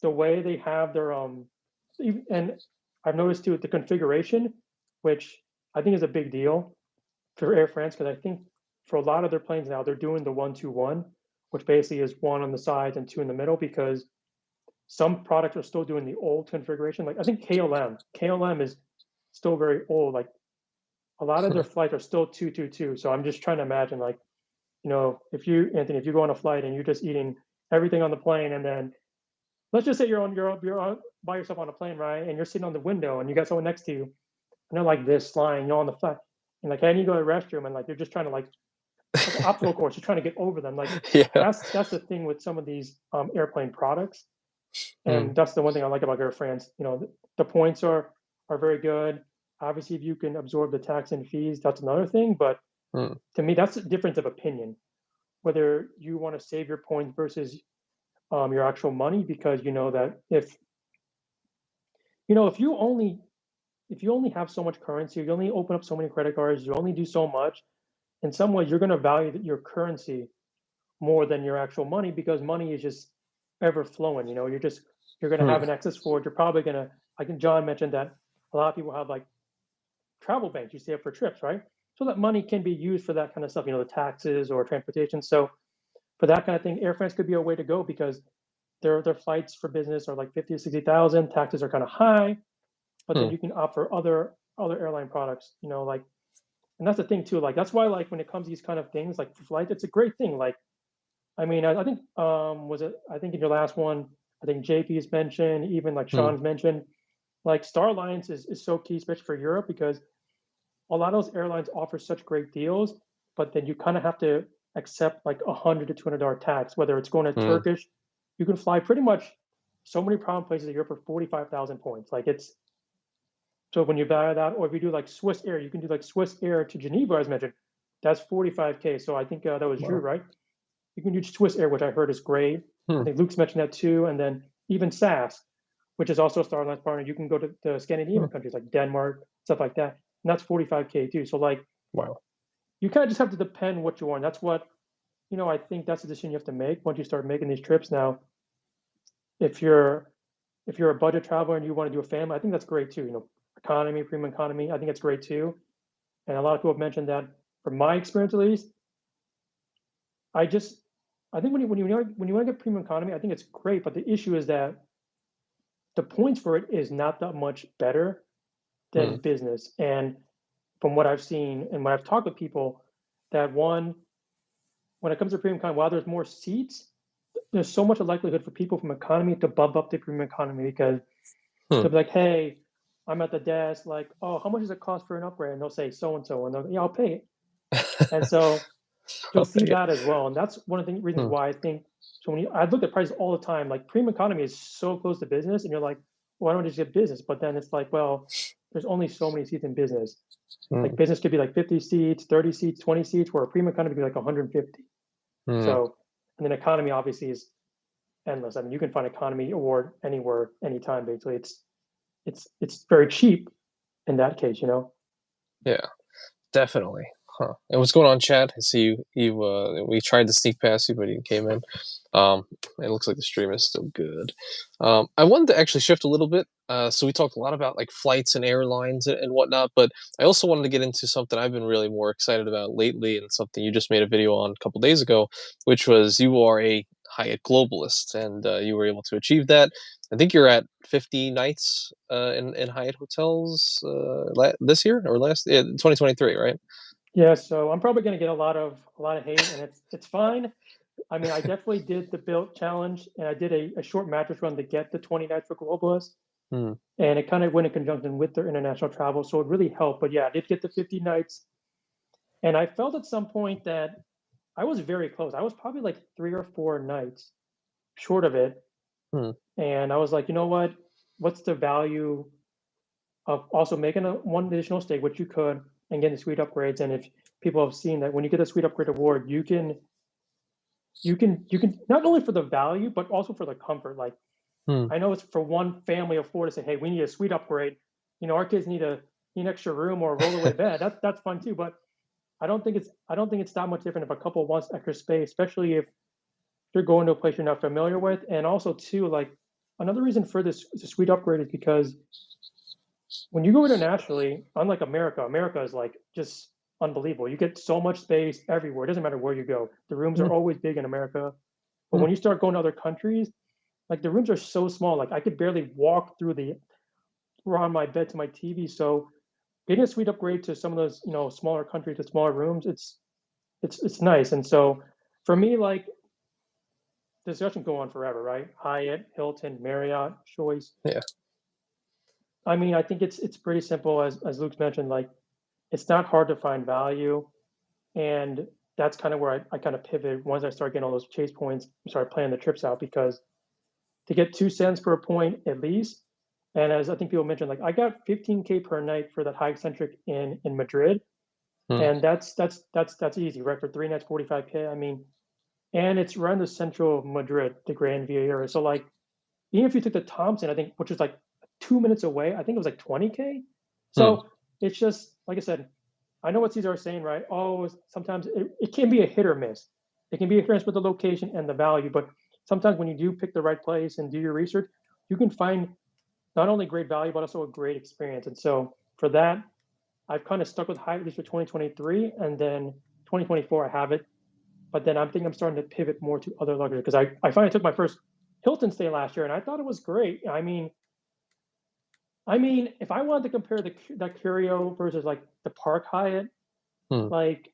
the way they have their and I've noticed too the configuration, which I think is a big deal for Air France because I think for a lot of their planes now they're doing the 1-2-1, which basically is one on the sides and two in the middle because some products are still doing the old configuration. Like I think KLM is still very old. Like a lot of their flights are still 222. So I'm just trying to imagine like, if you, Anthony, if you go on a flight and you're just eating everything on the plane, and then let's just say you're by yourself on a plane, right? And you're sitting on the window and you got someone next to you and they're like this flying, you're on the flight. And like, and you go to the restroom and like you're just trying to like an obstacle course, you're trying to get over them. Like Yeah. that's the thing with some of these airplane products. Hmm. And that's the one thing I like about Air France. The points are very good. Obviously, if you can absorb the tax and fees, that's another thing. But Hmm. to me, that's a difference of opinion. Whether you want to save your points versus your actual money, because you know that if you only have so much currency, you only open up so many credit cards, you only do so much. In some ways, you're going to value your currency more than your actual money because money is just ever flowing. You're going to Hmm. have an excess for it. You're probably going to, like John mentioned, that a lot of people have like travel banks you save for trips, right? So that money can be used for that kind of stuff, the taxes or transportation. So for that kind of thing, Air France could be a way to go because their flights for business are like 50 to 60,000. Taxes are kind of high, but then Hmm. you can opt for other airline products, like, and that's the thing too. Like that's why like when it comes to these kind of things, like for flight, it's a great thing. Like I mean, I think was it? I think in your last one, I think JP's mentioned, even like Hmm. Sean's mentioned, like Star Alliance is so key, especially for Europe, because a lot of those airlines offer such great deals, but then you kind of have to accept like $100 to $200 tax, whether it's going to Hmm. Turkish. You can fly pretty much so many problem places in Europe for 45,000 points. Like it's so when you value that, or if you do like Swiss Air, you can do like Swiss Air to Geneva, as mentioned. That's 45K. So I think that was Drew, Wow. right? You can use Swiss Air, which I heard is great. I Hmm. think Luke's mentioned that too. And then even SAS, which is also a Star Alliance partner, you can go to the Hmm. Scandinavian countries like Denmark, stuff like that. and that's 45K too. So like Wow. you kind of just have to depend what you want. That's what I think that's the decision you have to make once you start making these trips. Now, if you're a budget traveler and you want to do a family, I think that's great too. Economy, premium economy, I think it's great too. And a lot of people have mentioned that. From my experience, at least, I just I think when you want to get premium economy, I think it's great. But the issue is that the points for it is not that much better Hmm. than business. And from what I've seen and when I've talked with people, that when it comes to premium economy, while there's more seats, there's so much likelihood for people from economy to bump up to premium economy because Hmm. they'll be like, "Hey, I'm at the desk, like, oh, how much does it cost for an upgrade?" And they'll say so and so, and they'll, yeah, I'll pay it. And so you'll I'll see pay it. that as well. And that's one of the reasons Hmm. why I think so. I look at prices all the time, like premium economy is so close to business, and you're like, why don't I just get business? But then it's like, well, there's only so many seats in business. Like Hmm. business could be like 50 seats, 30 seats, 20 seats, where a premium economy could be like 150. Hmm. So, and then economy obviously is endless. I mean, you can find economy award anywhere, anytime. Basically, it's very cheap in that case. Yeah. Definitely. Huh. And what's going on, Chad? I see we tried to sneak past you, but you came in. It looks like the stream is still good. I wanted to actually shift a little bit. So we talked a lot about like flights and airlines and whatnot, but I also wanted to get into something I've been really more excited about lately, and something you just made a video on a couple days ago, which was you are a Hyatt Globalist, and you were able to achieve that. I think you're at 50 nights in Hyatt hotels this year or last, yeah, 2023, right? Yeah, so I'm probably gonna get a lot of hate, and it's fine. I mean, I definitely did the built challenge, and I did a short mattress run to get the 20 nights for Globalist, Hmm. and it kind of went in conjunction with their international travel, so it really helped. But yeah, I did get the 50 nights, and I felt at some point that I was very close. I was probably like 3 or 4 nights short of it, Hmm. and I was like, you know what? What's the value of also making one additional stay, which you could, and getting the suite upgrades? And if people have seen that when you get the suite upgrade award, you can not only for the value but also for the comfort. Like Hmm. I know it's for one family of four to say, hey, we need a suite upgrade. Our kids need an extra room or a rollaway bed. That's fun too. But I don't think it's that much different if a couple wants extra space, especially if you're going to a place you're not familiar with. And also too, like another reason for this suite upgrade is because when you go internationally, unlike America, America is like just unbelievable. You get so much space everywhere. It doesn't matter where you go. The rooms are Hmm. always big in America. But Hmm. when you start going to other countries, like the rooms are so small. Like I could barely walk through the around my bed to my TV. So getting a suite upgrade to some of those, smaller countries with smaller rooms, it's nice. And so for me, like the discussion go on forever, right? Hyatt, Hilton, Marriott, Choice. Yeah. I mean, I think it's pretty simple as Luke's mentioned, like it's not hard to find value. And that's kind of where I kind of pivoted once I started getting all those chase points and started planning the trips out because to get 2 cents per point at least. And as I think people mentioned, like I got 15K per night for that high eccentric in Madrid, Hmm. and that's easy, right? For 3 nights, 45K. I mean, and it's right in the central of Madrid, the Grand Via area. So like, even if you took the Thompson, I think, which is like 2 minutes away, I think it was like 20K. Hmm. So it's just like I said, I know what Cesar is saying, right? Oh, sometimes it can be a hit or miss. It can be a hit or miss with the location and the value, but sometimes when you do pick the right place and do your research, you can find not only great value, but also a great experience. And so for that, I've kind of stuck with Hyatt at least for 2023, and then 2024 I have it. But then I'm starting to pivot more to other luxury because I finally took my first Hilton stay last year, and I thought it was great. I mean, if I wanted to compare that Curio versus like the Park Hyatt, Hmm. like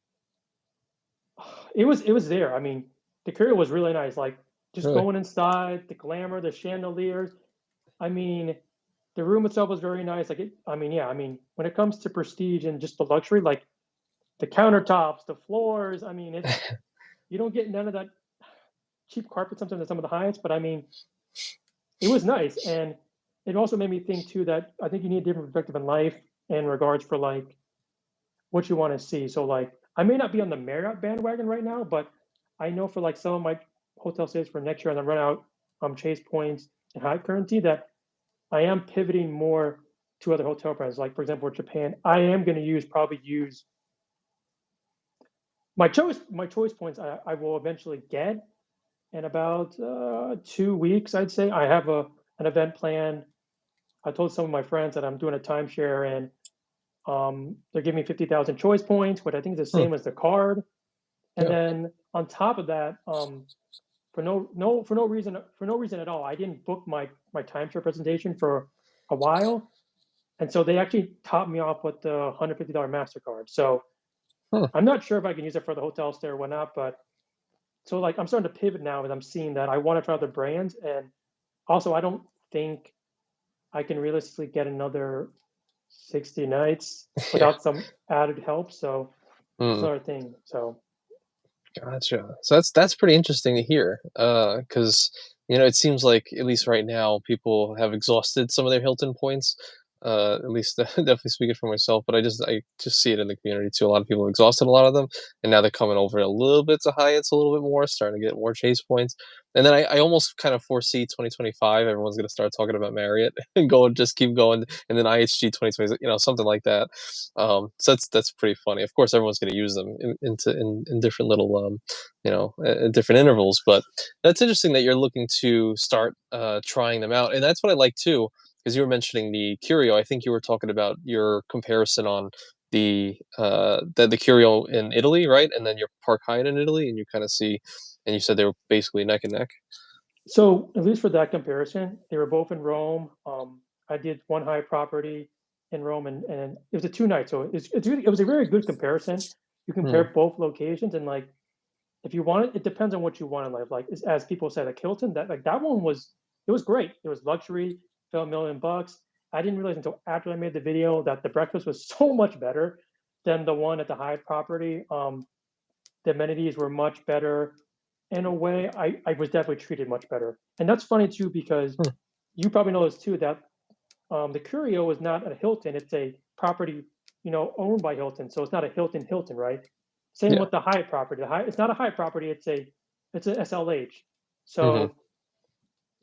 it was there. I mean, the Curio was really nice. Like just Really? going inside, the glamour, the chandeliers. I mean, the room itself was very nice. Like I mean, yeah. I mean, when it comes to prestige and just the luxury, like the countertops, the floors. I mean, it's you don't get none of that cheap carpet sometimes at some of the Hyatts. But I mean, it was nice, and it also made me think too that I think you need a different perspective in life in regards for like what you want to see. So like I may not be on the Marriott bandwagon right now, but I know for like some of my hotel stays for next year and I run out chase points and high currency that I am pivoting more two other hotel brands. Like for example, Japan, I am going to probably use my choice points. I will eventually get in about 2 weeks, I'd say. I have an event planned. I told some of my friends that I'm doing a timeshare, and they're giving me 50,000 choice points, which I think is the Hmm. same as the card. And Yeah. then on top of that, for no reason at all, I didn't book my timeshare presentation for a while, and so they actually topped me off with the $150 Mastercard. So Huh. I'm not sure if I can use it for the hotel stay or whatnot, but so like I'm starting to pivot now, and I'm seeing that I want to try other brands, and also I don't think I can realistically get another 60 nights Yeah. without some added help. So it's Hmm. another thing. So Gotcha. So that's pretty interesting to hear. Because it seems like at least right now people have exhausted some of their Hilton points. At least definitely speaking for myself, but I just see it in the community too. A lot of people have exhausted a lot of them, and now they're coming over a little bit to Hyatt's a little bit more, starting to get more chase points. And then I almost kind of foresee 2025. Everyone's going to start talking about Marriott and go and just keep going, and then IHG 2020, something like that. So that's pretty funny. Of course, everyone's going to use them in different little at different intervals. But that's interesting that you're looking to start trying them out, and that's what I like too. Because you were mentioning the Curio, I think you were talking about your comparison on the Curio in Italy, right? And then your Park Hyatt in Italy, and you kind of see, and you said they were basically neck and neck. So at least for that comparison, they were both in Rome. I did one high property in Rome, and it was a 2 night. So it was a very good comparison. You Hmm. compare both locations, and like if you want it, it depends on what you want in life. Like as people said, like Hilton, that one was great. It was luxury, fell $1 million. I didn't realize until after I made the video that the breakfast was so much better than the one at the Hyatt property. The amenities were much better. In a way, I was definitely treated much better. And that's funny too, because Hmm. you probably know this too, that the Curio is not a Hilton, it's a property, owned by Hilton. So it's not a Hilton, right? Same Yeah. with the Hyatt property. It's not a Hyatt property, it's a SLH. Hmm.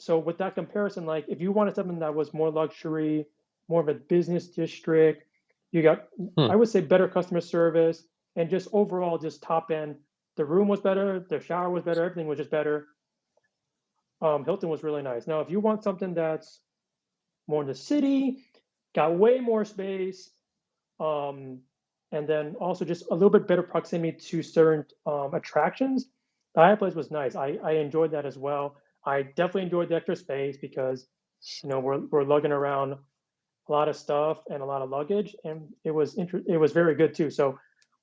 So with that comparison, like if you wanted something that was more luxury, more of a business district, you got, Hmm. I would say, better customer service, and just overall just top end. The room was better, the shower was better, everything was just better. Hilton was really nice. Now, if you want something that's more in the city, got way more space, um, and then also just a little bit better proximity to certain attractions, the Hyatt Place was nice. I enjoyed that as well. I definitely enjoyed the extra space because we're lugging around a lot of stuff and a lot of luggage, and it was very good too. So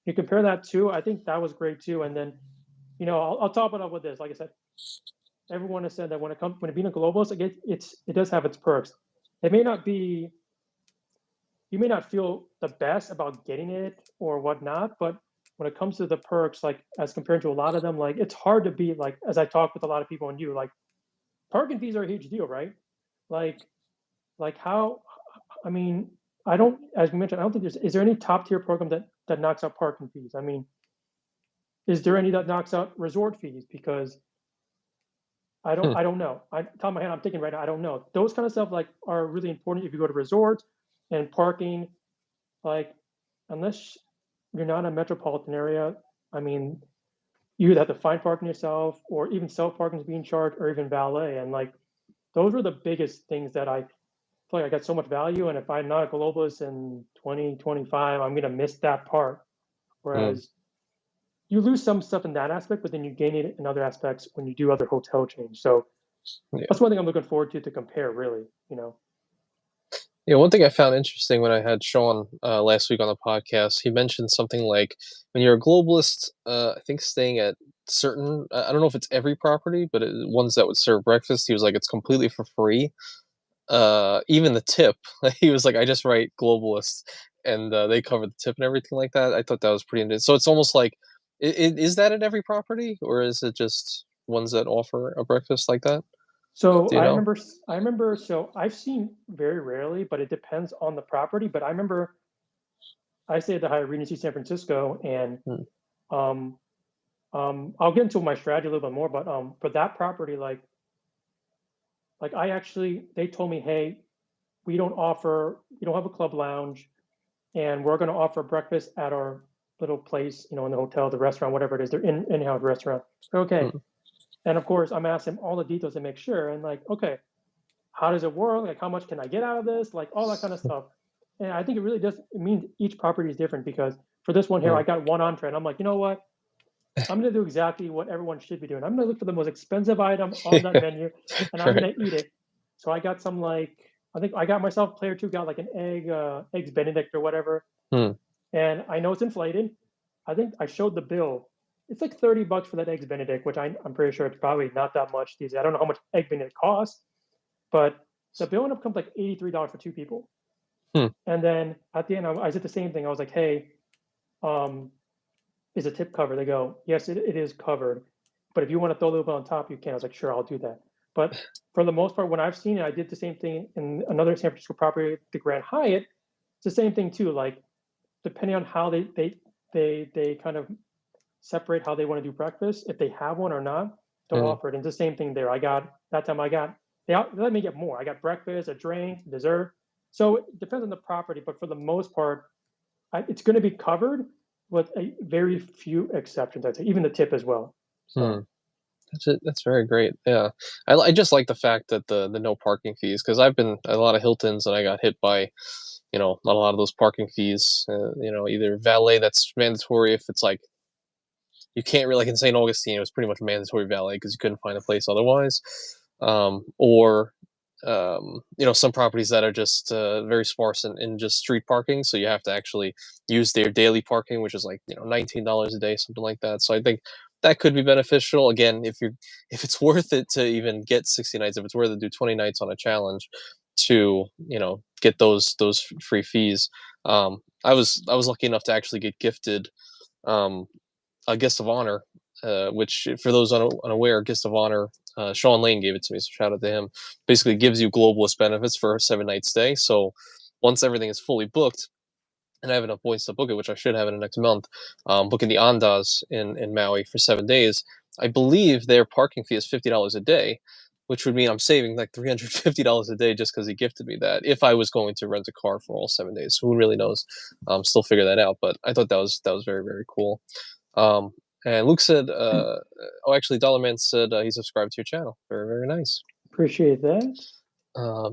you compare that to, I think that was great too. And then I'll top it up with this. Like I said, everyone has said that when it being a globalist, it does have its perks. It may not be You may not feel the best about getting it or whatnot, but when it comes to the perks, like as compared to a lot of them, like it's hard to beat. Like as I talk with a lot of people and you, like parking fees are a huge deal, right? Like how? I mean, I don't, as we mentioned, I don't think is there any top tier program that knocks out parking fees? I mean, is there any that knocks out resort fees? Because Hmm. I don't know. Top of my head, I'm thinking right now, I don't know. Those kind of stuff like are really important if you go to resorts, and parking. Like, unless you're not in a metropolitan area, I mean, you either have to find parking yourself, or even self parking is being charged, or even valet. And like, those were the biggest things that I feel like I got so much value. And if I'm not a globalist in 2025, I'm gonna miss that part. Hmm. Whereas you lose some stuff in that aspect, but then you gain it in other aspects when you do other hotel change. So Yeah. that's one thing I'm looking forward to compare. Really. Yeah, one thing I found interesting when I had Sean last week on the podcast, he mentioned something like when you're a globalist, I think staying at certain, I don't know if it's every property, but ones that would serve breakfast, he was like, it's completely for free. Even the tip, he was like, I just write globalist and they cover the tip and everything like that. I thought that was pretty interesting. So it's almost like, is that at every property or is it just ones that offer a breakfast like that? So Do you know? I remember. So I've seen very rarely, but it depends on the property. But I remember I stayed at the Hyatt Regency San Francisco, and Hmm. um, I'll get into my strategy a little bit more. But for that property, like I actually, they told me, hey, we don't have a club lounge, and we're going to offer breakfast at our little place, in the hotel, the restaurant, whatever it is, their in-house restaurant. Okay. Mm, And of course, I'm asking him all the details to make sure. And like, okay, how does it work? Like, how much can I get out of this? Like, all that kind of stuff. And I think it really does. It means each property is different because for this one here, mm. I got one entree, and I'm like, you know what? I'm gonna do exactly what everyone should be doing. I'm gonna look for the most expensive item on that Yeah, menu, and I'm right. gonna eat it. So I got some like I think I got myself player two got like an eggs Benedict or whatever, Mm, and I know it's inflated. I think I showed the bill. It's like $30 for that eggs Benedict, which I'm pretty sure it's probably not that much these days. I don't know how much egg Benedict costs, but the bill ended up comes like $83 for two people. hmm, And then at the end, I did the same thing. I was like, hey, um, is a tip covered? They go, yes, it is covered. But if you want to throw a little bit on top, you can. I was like, sure, I'll do that. But for the most part, when I've seen it, I did the same thing in another San Francisco property, the Grand Hyatt. It's the same thing too. Like depending on how they kind of separate how they want to do breakfast, if they have one or not, they'll mm. offer it. And it's the same thing there. I got that time. They let me get more. I got breakfast, a drink, dessert. So it depends on the property, but for the most part, it's going to be covered with a very few exceptions. I'd say even the tip as well. Hmm. So That's very great. Yeah, I just like the fact that the no parking fees, because I've been at a lot of Hiltons and I got hit by, a lot of those parking fees. Either valet that's mandatory if it's like you can't really, like in St. Augustine, it was pretty much mandatory valet because you couldn't find a place otherwise. Or some properties that are just very sparse in just street parking, so you have to actually use their daily parking, which is like $19 a day, something like that. So I think that could be beneficial. Again, if it's worth it to even get 60 nights, if it's worth it to do 20 nights on a challenge to get those free fees. I was lucky enough to actually get gifted um, a guest of honor, which for those unaware, guest of honor, Sean Lane gave it to me, so shout out to him. Basically, gives you globalist benefits for a 7 night stay. So once everything is fully booked, and I have enough points to book it, which I should have in the next month, booking the Andaz in Maui for 7 days. I believe their parking fee is $50 a day, which would mean I'm saving like $350 a day just because he gifted me that. If I was going to rent a car for all 7 days, who really knows? Still figure that out. But I thought that was very very cool. Um, and Luke said, oh, actually, Dollar Man said he subscribed to your channel. Very, very nice. appreciate that.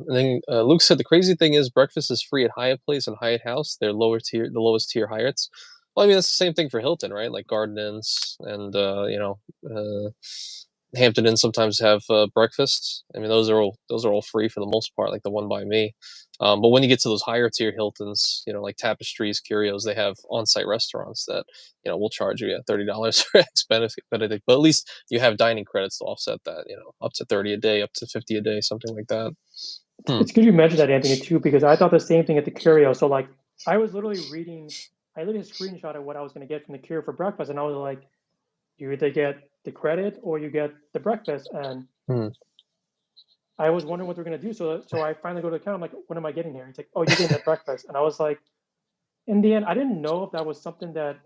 And then Luke said the crazy thing is breakfast is free at Hyatt Place and Hyatt House. They're lower tier, the lowest tier Hyatts. Well, I mean that's the same thing for Hilton, right? Like Garden Inns and Hampton Inn sometimes have breakfasts. I mean those are all free for the most part, like the one by me. But when you get to those higher tier Hiltons, like Tapestries, Curios, they have on-site restaurants that will charge you $30 for X benefit, but at least you have dining credits to offset that. Up to 30 a day, up to 50 a day, something like that. Hmm. It's good you mentioned that, Anthony, too, because I thought the same thing at the Curio. So like I was literally reading, I literally screenshot of what I was going to get from the Curio for breakfast, and I was like, you either get the credit or you get the breakfast, and Hmm. I was wondering what they're going to do. So I finally go to the account. I'm like, what am I getting here? He's like, oh, you're getting that breakfast, and I was like, in the end, I didn't know if that was something that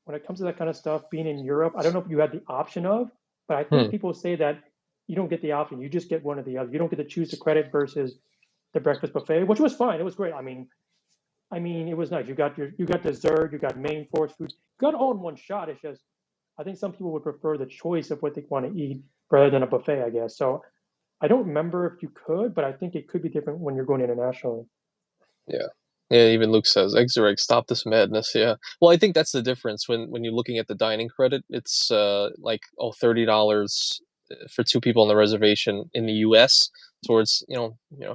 when it comes to that kind of stuff, being in Europe, I don't know if you had the option of, but I think Hmm. people say that you don't get the option. You just get one or the other. You don't get to choose the credit versus the breakfast buffet, which was fine. It was great. I mean, it was nice. You got dessert, you got main course food, you got all in one shot. It's just I think some people would prefer the choice of what they want to eat rather than a buffet, I guess. So I don't remember if you could, but I think it could be different when you're going internationally. Yeah. Yeah, even Luke says, "Exoreg, stop this madness." Yeah. Well, I think that's the difference when you're looking at the dining credit. It's like $30 for two people on the reservation in the U.S. towards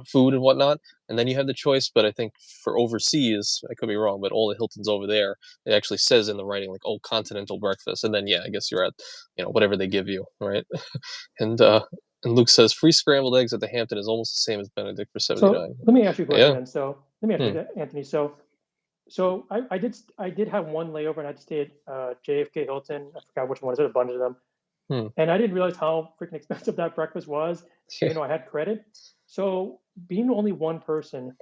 food and whatnot, and then you have the choice. But I think for overseas, I could be wrong, but all the Hiltons over there, it actually says in the writing like, "Oh, continental breakfast," and then yeah, I guess you're at whatever they give you, right? and uh, and Luke says, "Free scrambled eggs at the Hampton is almost the same as Benedict for So 79." let me ask you a question Yeah. then. So let me ask you Hmm. that, Anthony. So I did have one layover and I had to stay at JFK Hilton. I forgot which one. There's a bunch of them. Hmm. And I didn't realize how freaking expensive that breakfast was, Yeah. even though I had credit. So, being only one person,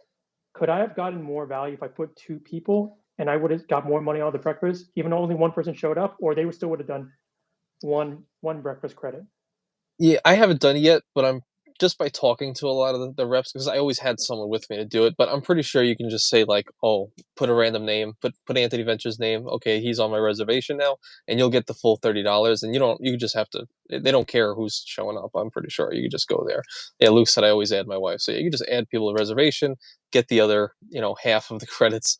could I have gotten more value if I put two people and I would have got more money out of the breakfast, even though only one person showed up, or they would still would have done one breakfast credit? Yeah, I haven't done it yet, but I'm just by talking to a lot of the reps, because I always had someone with me to do it, but I'm pretty sure you can just say like, "Oh, put a random name, put Anthony Venture's name. Okay, he's on my reservation now," and you'll get the full $30. And you just have to. They don't care who's showing up. I'm pretty sure you can just go there. Yeah, Luke said I always add my wife, so yeah, you can just add people to reservation, get the other half of the credits,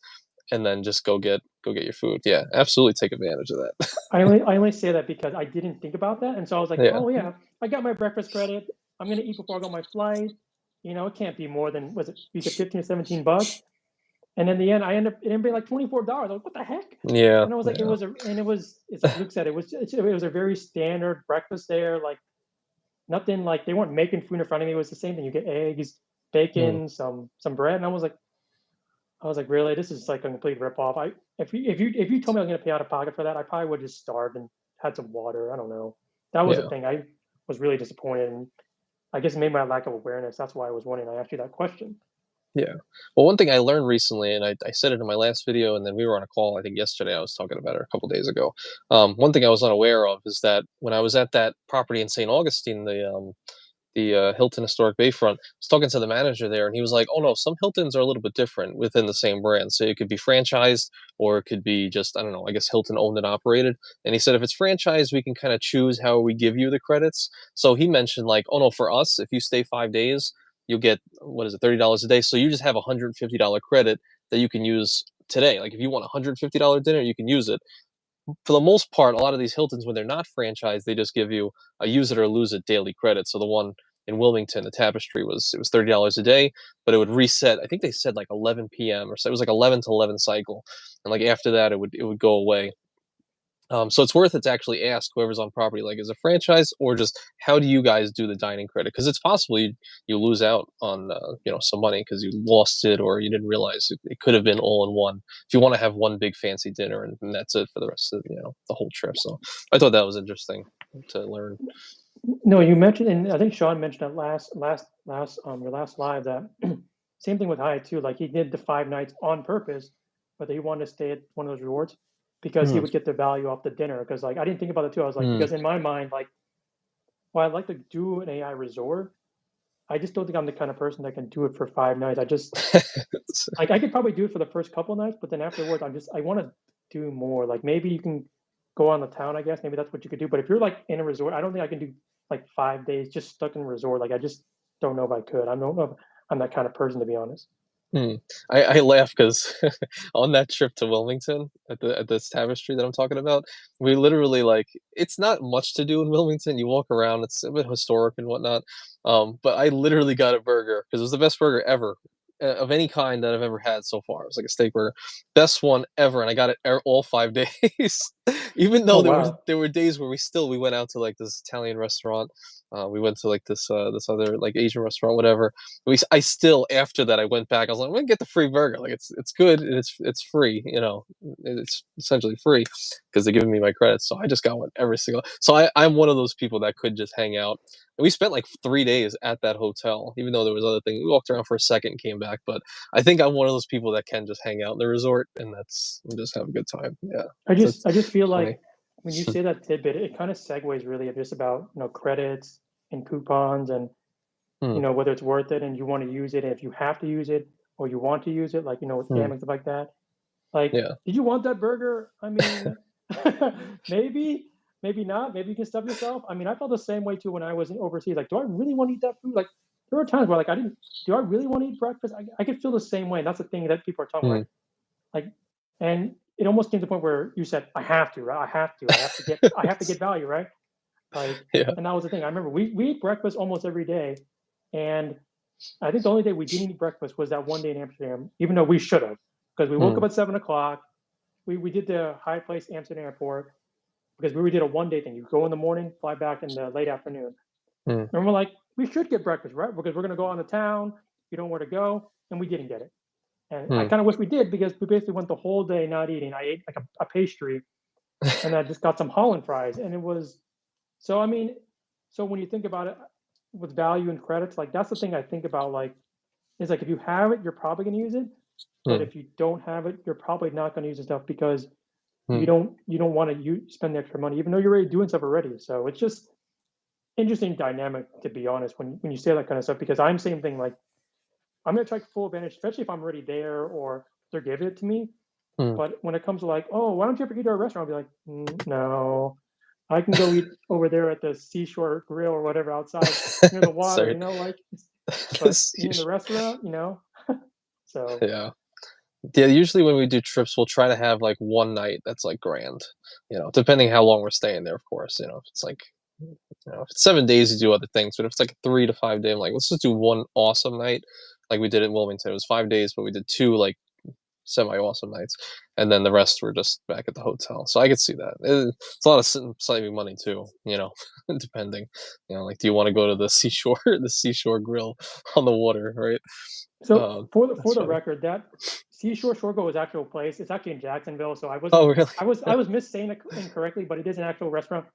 and then just go get your food. Yeah, absolutely take advantage of that. I only say that because I didn't think about that, and so I was like, Yeah, oh yeah, I got my breakfast credit. I'm gonna eat before I go on my flight. It can't be more than, was it, you said 15 or 17 bucks? And in the end, I end up it ended up being like $24. I was like, what the heck? yeah, And I was like, yeah. it's like Luke said, it was a very standard breakfast there. Like nothing, like they weren't making food in front of me. It was the same thing. You get eggs, Mm, bacon, some bread, and I was like, really, this is like a complete ripoff. If you told me I was gonna pay out of pocket for that, I probably would just starved and had some water. I don't know. That was the yeah. thing. I was really disappointed, and I guess maybe my lack of awareness. That's why I was wondering. I asked you that question. Yeah. Well, one thing I learned recently, and I said it in my last video, and then we were on a call, I think yesterday, I was talking about it a couple days ago. One thing I was unaware of is that when I was at that property in St. Augustine, the Hilton Historic Bayfront, I was talking to the manager there, and he was like, "Oh no, some Hiltons are a little bit different within the same brand. So it could be franchised, or it could be just, I don't know, I guess Hilton owned and operated." And he said, if it's franchised, we can kind of choose how we give you the credits. So he mentioned like, "Oh no, for us, if you stay 5 days, you'll get, what is it, $30 a day. So you just have $150 credit that you can use today. Like if you want a $150 dinner, you can use it." For the most part, a lot of these Hiltons, when they're not franchised, they just give you a use it or lose it daily credit. So the one in Wilmington, the Tapestry, was $30 a day, but it would reset. I think they said like 11 p.m. or so. It was like 11 to 11 cycle, and like after that, it would go away. So it's worth it to actually ask whoever's on property, like, is it franchise or just how do you guys do the dining credit? Because it's possible you lose out on some money because you lost it or you didn't realize it could have been all in one. If you want to have one big fancy dinner and that's it for the rest of the whole trip. So I thought that was interesting to learn. No, you mentioned, and I think Sean mentioned that your last live, that same thing with Hyatt too. Like he did the 5 nights on purpose, but he wanted to stay at one of those resorts because he Mm, would get the value off the dinner. Because like I didn't think about it too. I was like, mm. because in my mind, like, while I'd like to do an AI resort, I just don't think I'm the kind of person that can do it for 5 nights. I just like I could probably do it for the first couple nights, but then afterwards, I want to do more. Like maybe you can go on the town. I guess maybe that's what you could do. But if you're like in a resort, I don't think I can do like 5 days just stuck in a resort. Like I just don't know if I could. I don't know if I'm that kind of person, to be honest. Hmm. I laugh because on that trip to Wilmington at this tapestry that I'm talking about, we literally like it's not much to do in Wilmington. You walk around, it's a bit historic and whatnot. But I literally got a burger because it was the best burger ever of any kind that I've ever had so far. It was like a steak burger, best one ever, and I got it all 5 days. Even Oh though there were wow. there were days where we went out to like this Italian restaurant. We went to like this other like Asian restaurant, whatever. I still, after that, I went back. I was like, I'm gonna get the free burger. Like it's good and it's free. It's essentially free because they're giving me my credits. So I just got one every single. So I'm one of those people that could just hang out. And we spent like 3 days at that hotel, even though there was other things. We walked around for a second and came back. But I think I'm one of those people that can just hang out in the resort and just have a good time. Yeah, I so just it's I just feel funny. like when you say that tidbit, it kind of segues really just about credits and coupons and Hmm, whether it's worth it and you want to use it, and if you have to use it or you want to use it, like with hmm, Amex, stuff like that. Like, yeah. did you want that burger? I mean, maybe, maybe not. Maybe you can stuff yourself. I mean, I felt the same way too when I was overseas. Like, do I really want to eat that food? Like, there were times where like I didn't. Do I really want to eat breakfast? I could feel the same way. And that's the thing that people are talking Hmm. like, and it almost came to the point where you said, I have to, right? I have to get value, right? Like, Yeah. and that was the thing. I remember we ate breakfast almost every day, and I think the only day we didn't eat breakfast was that one day in Amsterdam, even though we should have, because we woke Hmm, up at 7 o'clock. We did the high place Amsterdam airport because we did a one day thing. You go in the morning, fly back in the late afternoon. hmm, And we're like, we should get breakfast, right? Because we're gonna go on the town, you don't know where to go, and we didn't get it. And I hmm. kind of wish we did because we basically went the whole day not eating. I ate like a pastry and I just got some Holland fries. And it was so I mean, so when you think about it with value and credits, like that's the thing I think about, like, is like if you have it, you're probably gonna use it. But Hmm, if you don't have it, you're probably not gonna use the stuff because hmm. you don't want to spend the extra money, even though you're already doing stuff already. So it's just interesting dynamic, to be honest, when you say that kind of stuff, because I'm same thing. Like, I'm gonna try full advantage, especially if I'm already there or they're giving it to me. Hmm. But when it comes to like, oh, why don't you ever eat at a restaurant? I'll be like, no, I can go eat over there at the seashore grill or whatever outside near the water, Sorry. like, but eating in the Sheesh. restaurant, so Yeah. Yeah, usually when we do trips, we'll try to have, like, one night that's, like, grand, depending how long we're staying there, of course, if it's, like, if it's 7 days, you do other things, but if it's, like, a 3 to 5 day, I'm like, "Let's just do 1 awesome night," like we did in Wilmington. It was 5 days, but we did 2, like, semi-awesome nights, and then the rest were just back at the hotel, so I could see that. It's a lot of saving money too, depending, like, do you wanna go to the seashore the seashore grill on the water, right? so for the That's for the funny. record, that Seashore Shorego is actual place. It's actually in Jacksonville, so Oh, really? I was missaying it incorrectly, but it is an actual restaurant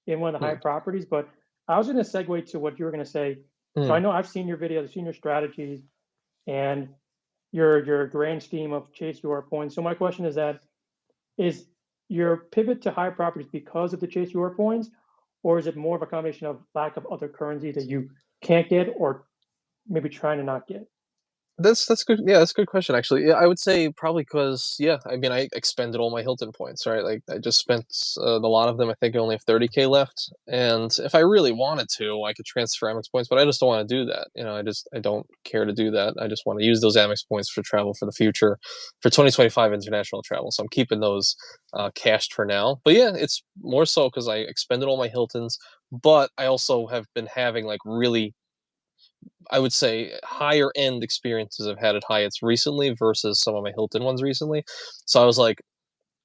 in one of the Hmm, Hyatt properties. But I was going to segue to what you were going to say. So I hmm. know I've seen your videos, I've seen your strategies, and your grand scheme of chase your points. So my question is that is your pivot to high properties because of the chase your points, or is it more of a combination of lack of other currency that you can't get, or maybe trying to not get? That's good. Yeah, that's a good question, actually. Yeah, I would say probably because, yeah, I mean, I expended all my Hilton points, right? Like, I just spent a lot of them. I think I only have 30K left, and if I really wanted to, I could transfer Amex points, but I just don't want to do that. I don't care to do that. I just want to use those Amex points for travel for the future, for 2025 international travel. So I'm keeping those cached for now. But yeah, it's more so because I expended all my Hiltons, but I also have been having like really, I would say, higher end experiences I've had at Hyatt's recently versus some of my Hilton ones recently. So I was like,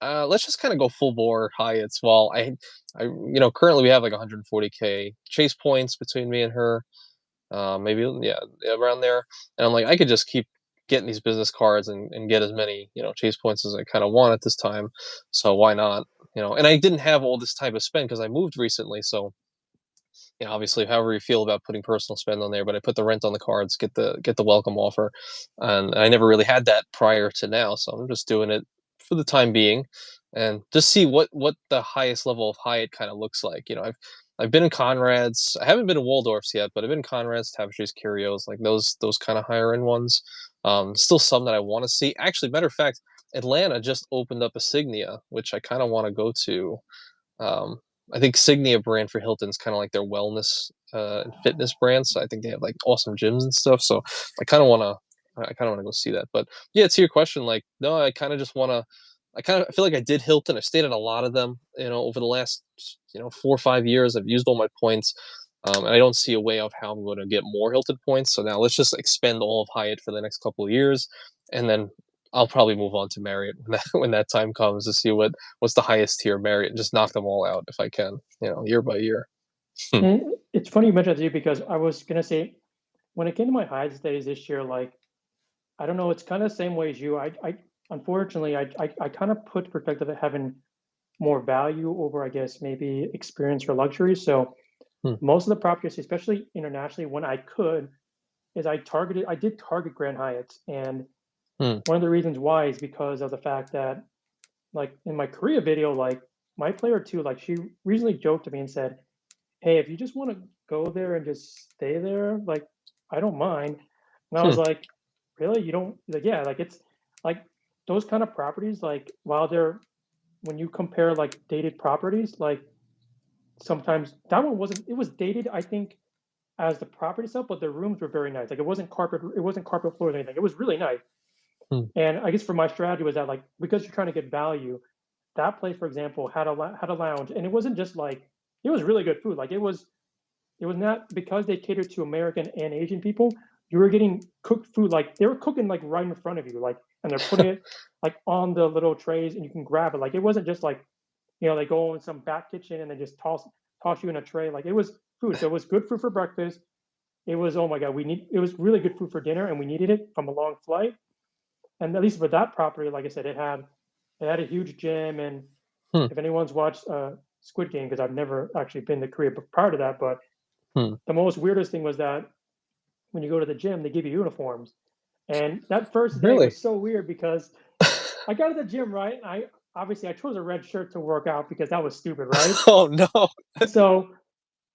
let's just kind of go full bore Hyatt's. While currently we have like 140K chase points between me and her, maybe yeah, around there. And I'm like, I could just keep getting these business cards and get as many chase points as I kind of want at this time. So why not? And I didn't have all this time to spend because I moved recently, so obviously, however you feel about putting personal spend on there, but I put the rent on the cards, get the welcome offer, and I never really had that prior to now, so I'm just doing it for the time being, and just see what the highest level of Hyatt kind of looks like. I've been in Conrad's. I haven't been in Waldorf's yet, but I've been in Conrad's, Tapestries, Curios, like those kind of higher end ones. Still some that I want to see. Actually, matter of fact, Atlanta just opened up a Signia, which I kind of want to go to. um, I think Signia brand for Hilton's kind of like their wellness and fitness brand. So I think they have like awesome gyms and stuff. So I kind of want to, I kind of want to go see that. But yeah, to your question, like, no, I kind of just want to. I feel like I did Hilton. I stayed at a lot of them, over the last, 4 or 5 years. I've used all my points, and I don't see a way of how I'm going to get more Hilton points. So now let's just expend all of Hyatt for the next couple of years, and then I'll probably move on to Marriott when that time comes to see what's the highest tier Marriott and just knock them all out if I can, year by year. Hmm. And it's funny you mentioned that too, because I was gonna say when it came to my high days this year, like I don't know, it's kind of the same way as you. I unfortunately I kind of put perspective of having more value over, I guess, maybe experience or luxury. So Hmm. most of the properties, especially internationally, when I could, is I did target Grand Hyatts, and Hmm. one of the reasons why is because of the fact that, like in my Korea video, like my player two, like she recently joked to me and said, "Hey, if you just want to go there and just stay there, like I don't mind." And I was Hmm. like, "Really? You don't?" Like, yeah, like it's like those kind of properties, like while they're when you compare like dated properties, like sometimes that one wasn't, it was dated, I think, as the property itself, but the rooms were very nice. Like it wasn't carpet floors or anything. It was really nice. Hmm. And I guess for my strategy was that, like, because you're trying to get value, that place, for example, had a lounge, and it wasn't just like it was really good food. Like it was not because they catered to American and Asian people. You were getting cooked food, like they were cooking like right in front of you, like, and they're putting it like on the little trays, and you can grab it. Like it wasn't just like, they go in some back kitchen and they just toss you in a tray. Like it was food, so it was good food for breakfast. It was, oh my god, it was really good food for dinner, and we needed it from a long flight. And at least for that property, like I said, it had a huge gym. And Hmm. if anyone's watched Squid Game, because I've never actually been to Korea prior to that, but Hmm. the most weirdest thing was that when you go to the gym, they give you uniforms. And that first day Really? was so weird because I got to the gym, right? And I chose a red shirt to work out because that was stupid, right? Oh no. So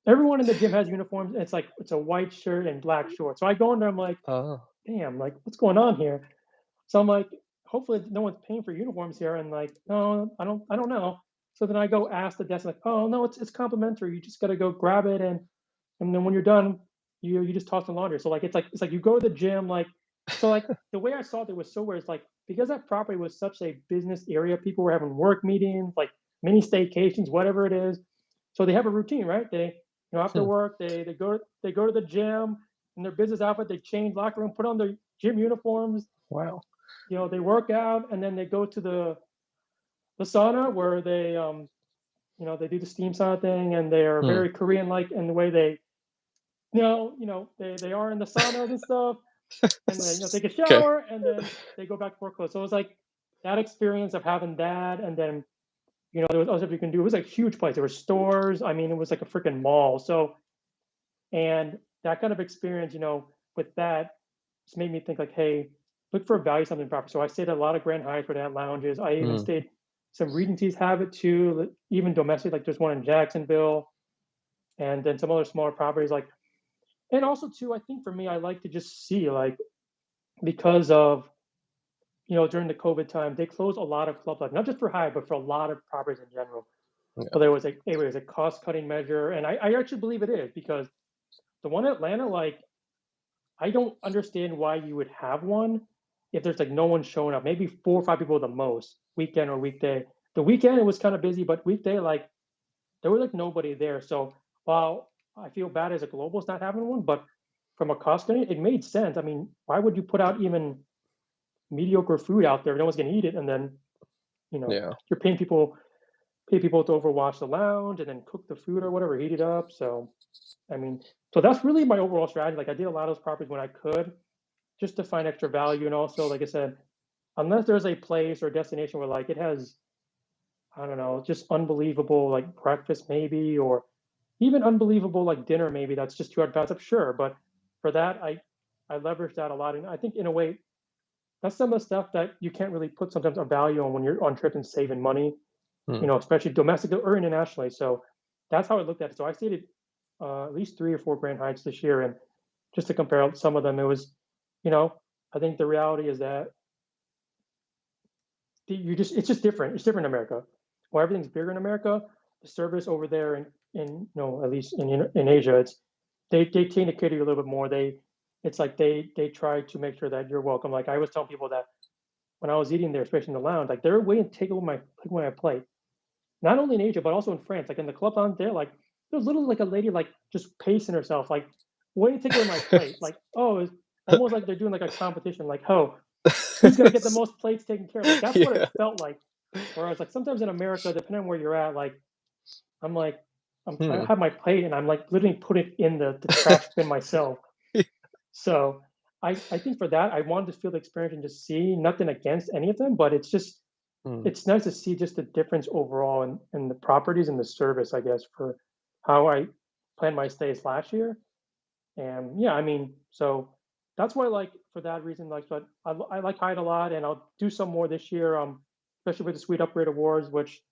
everyone in the gym has uniforms. And it's a white shirt and black shorts. So I go in there, I'm like, Oh. damn, like what's going on here? So I'm like, hopefully no one's paying for uniforms here. And like, no, I don't know. So then I go ask the desk, like, oh no, it's complimentary. You just gotta go grab it, and then when you're done, you just toss in laundry. So like it's like you go to the gym, like so like the way I saw it was so weird. It's like because that property was such a business area, people were having work meetings, like mini staycations, whatever it is. So they have a routine, right? After Hmm. work, they go to the gym in their business outfit, they change locker room, put on their gym uniforms, Wow. they work out, and then they go to the sauna where they do the steam sauna thing, and they are Hmm. very Korean like in the way they are in the saunas and stuff, and then take a Okay. shower, and then they go back to work clothes. So it was like that experience of having that, and then there was other stuff you can do. It was like a huge place. There were stores. I mean, it was like a freaking mall. So and that kind of experience, with that, just made me think like, hey, look for value something proper. So I stayed at a lot of Grand Hyatts where they had lounges. I even Hmm. stayed some Regencies have it too, even domestic. Like there's one in Jacksonville, and then some other smaller properties like. And also too, I think for me, I like to just see like because of during the COVID time, they closed a lot of clubs, like not just for Hyatt, but for a lot of properties in general. So Yeah. there was it was a cost cutting measure, and I actually believe it is because the one in Atlanta, like I don't understand why you would have one if there's like no one showing up. Maybe 4 or 5 people the most, weekend or weekday. The weekend it was kind of busy, but weekday like there was like nobody there. So while I feel bad as a globalist not having one, but from a cost cutting, it made sense. I mean, why would you put out even mediocre food out there? No one's gonna eat it, and then Yeah. you're pay people to overwatch the lounge and then cook the food or whatever, heat it up. So I mean, so that's really my overall strategy. Like I did a lot of those properties when I could, just to find extra value, and also, like I said, unless there's a place or destination where like it has, I don't know, just unbelievable like breakfast maybe, or even unbelievable like dinner maybe that's just 200 pounds up, sure. But for that, I leverage that a lot, and I think in a way that's some of the stuff that you can't really put sometimes a value on when you're on trips and saving money, Hmm. especially domestic or internationally. So that's how I looked at it. So I stayed at least 3 or 4 Grand Heights this year, and just to compare some of them, it was, you know, I think the reality is that it's just different. It's different in America. While everything's bigger in America, the service over there in at least in Asia, they tend to cater you a little bit more. It's like they try to make sure that you're welcome. Like I was telling people that when I was eating there, especially in the lounge, like they were waiting to take away my plate. Not only in Asia, but also in France. Like in the club lounge there, like there was literally like a lady like just pacing herself, like waiting to take away my plate. Like, oh, it's almost like they're doing like a competition, like, oh, who's gonna get the most plates taken care of? Like that's what it Yeah. felt like. Whereas like sometimes in America, depending on where you're at, I'm like I Hmm. have my plate and I'm like literally put it in the trash bin myself. So I think for that I wanted to feel the experience and just see nothing against any of them, but Hmm. it's nice to see just the difference overall in the properties and the service, I guess, for how I planned my stays last year. And yeah, I mean, so that's why, like, for that reason, like, but I like Hyde a lot, and I'll do some more this year, especially with the Sweet Upgrade Awards, which,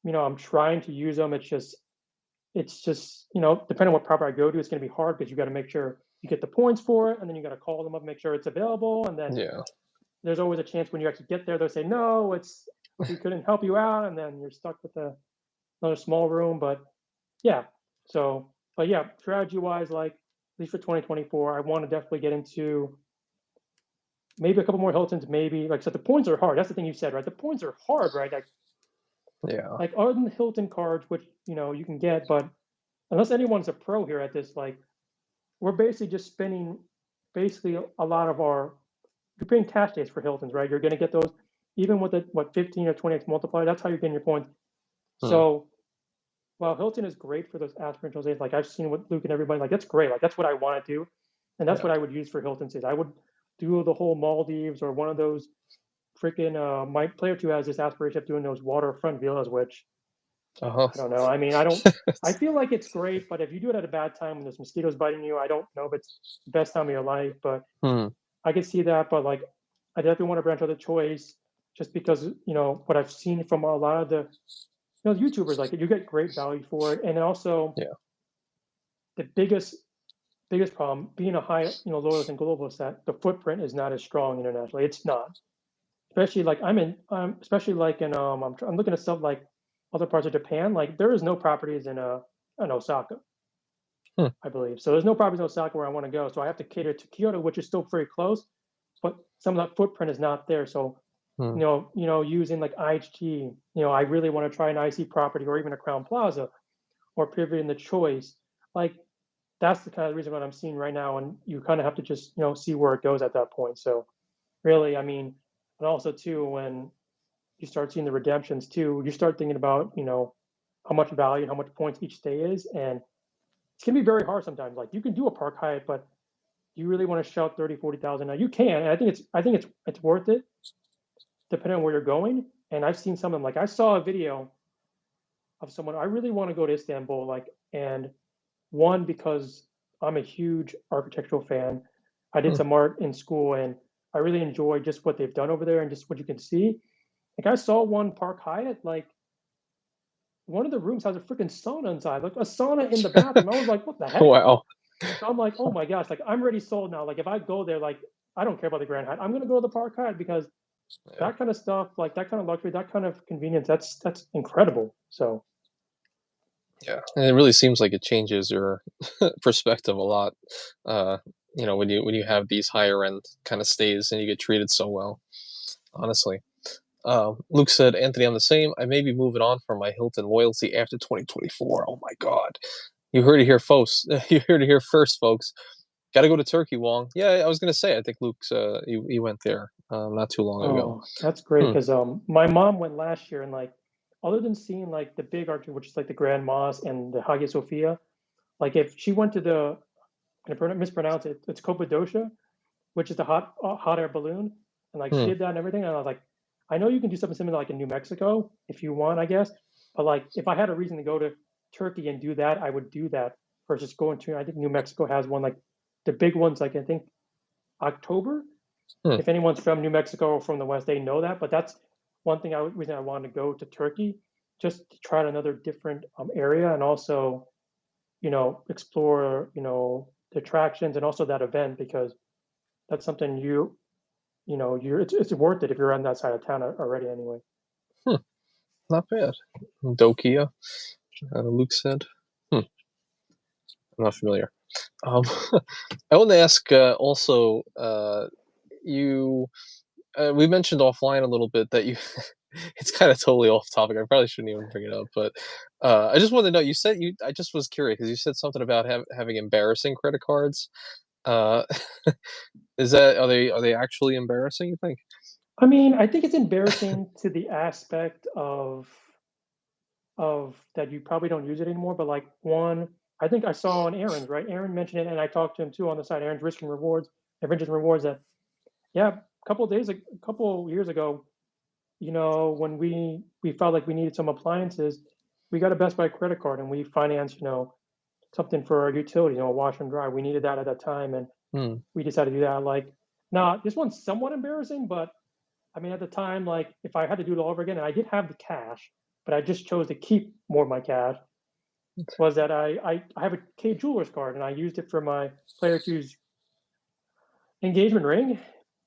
I'm trying to use them. It's just, depending on what property I go to, it's going to be hard because you got to make sure you get the points for it, and then you got to call them up, make sure it's available, and then Yeah. there's always a chance when you actually get there, they'll say, no, we couldn't help you out, and then you're stuck with another small room. But yeah, but yeah, strategy wise, like, at least for 2024, I want to definitely get into maybe a couple more Hiltons, maybe. Like I said, the points are hard. That's the thing you said, right? The points are hard, right? Yeah. Like other than the Hilton cards, which, you can get, but unless anyone's a pro here at this, like, we're basically just spending basically a lot of you're paying cash days for Hiltons, right? You're going to get those even with a 15 or 20x multiplier. That's how you're getting your points. Hmm. So while Hilton is great for those aspirational days, like I've seen with Luke and everybody, like that's great. Like that's what I want to do, and that's Yeah. what I would use for Hilton stays. I would do the whole Maldives or one of those freaking. My player two has this aspiration of doing those waterfront villas, which Uh-huh. I don't know. I mean, I don't. I feel like it's great, but if you do it at a bad time when there's mosquitoes biting you, I don't know if it's the best time of your life. But Hmm. I can see that. But like, I definitely want to branch out the choice, just because what I've seen from a lot of the YouTubers, like you get great value for it, and then also Yeah. the biggest problem being a high, loyalist and globalist that the footprint is not as strong internationally. It's not, especially like especially like in I'm looking at stuff like other parts of Japan. Like there is no properties in Osaka, Hmm, I believe. So there's no properties in Osaka where I want to go. So I have to cater to Kyoto, which is still very close, but some of that footprint is not there. So hmm, using like IHG, I really want to try an IC property or even a Crown Plaza or pivot in the choice. Like that's the kind of reason what I'm seeing right now, and you kind of have to just see where it goes at that point. So really, I mean, and also too when you start seeing the redemptions too, you start thinking about how much value and how much points each stay is, and it's gonna be very hard sometimes. Like you can do a Park Hyatt, but you really want to shell 30, 40,000. Now you can, and I think it's worth it depending on where you're going. And I've seen some of them. Like I saw a video of someone I really want to go to Istanbul, like, and one because I'm a huge architectural fan. I did hmm. some art in school, and I really enjoy just what they've done over there and just what you can see. Like I saw one Park Hyatt, like one of the rooms has a freaking sauna inside, like a sauna in the bathroom. I was like, what the heck? Wow. So I'm like, oh my gosh, like I'm already sold now. Like if I go there, like I don't care about the Grand Hyatt. I'm gonna go to the Park Hyatt because Yeah. that kind of stuff, like that kind of luxury, that kind of convenience, that's incredible. So Yeah, and it really seems like it changes your perspective a lot. Uh, when you have these higher end kind of stays and you get treated so well. Honestly, Luke said, "Anthony, I'm the same. I may be moving on from my Hilton loyalty after 2024." Oh my God, you heard it here, folks. You heard it here first, folks. Got to go to Turkey, Wong. Yeah, I was gonna say. I think Luke's he went there not too long ago. oh, that's great Hmm. because my mom went last year and like other than seeing like the big arch, which is like the Grand Mosque and the Hagia Sophia, like if she went to the I'm gonna mispronounce it, it's Cappadocia, which is the hot air balloon, and like she Hmm. did that and everything. And I was like, I know you can do something similar like in New Mexico if you want, I guess. But like if I had a reason to go to Turkey and do that, I would do that versus going to. I think New Mexico has one like the big ones, like I think October. Hmm. If anyone's from New Mexico or from the West, they know that. But that's one thing reason I wanted to go to Turkey, just to try another different area and also explore the attractions and also that event because that's something you're it's worth it if you're on that side of town already anyway. Hmm. Not bad. Dokia, Luke said. Hmm. I'm not familiar. Um, I want to ask also. You we mentioned offline a little bit that you. It's kind of totally off topic. I probably shouldn't even bring it up, but I just wanted to know. You said you. I just was curious because you said something about having embarrassing credit cards. Uh, is that are they actually embarrassing? You think? I mean, I think it's embarrassing to the aspect of that you probably don't use it anymore. But like one, I think I saw on Aaron's right. Aaron mentioned it, and I talked to him too on the side. Aaron's Risk and Rewards, Adventures and Rewards. That yeah, a couple years ago, when we felt like we needed some appliances, we got a Best Buy credit card and we financed, something for our utilities, a washer and dryer. We needed that at that time, and Hmm. we decided to do that. Like, now this one's somewhat embarrassing, but I mean, at the time, like, if I had to do it all over again, and I did have the cash, but I just chose to keep more of my cash, was that I have a K Jewelers card, and I used it for my Player Q's engagement ring,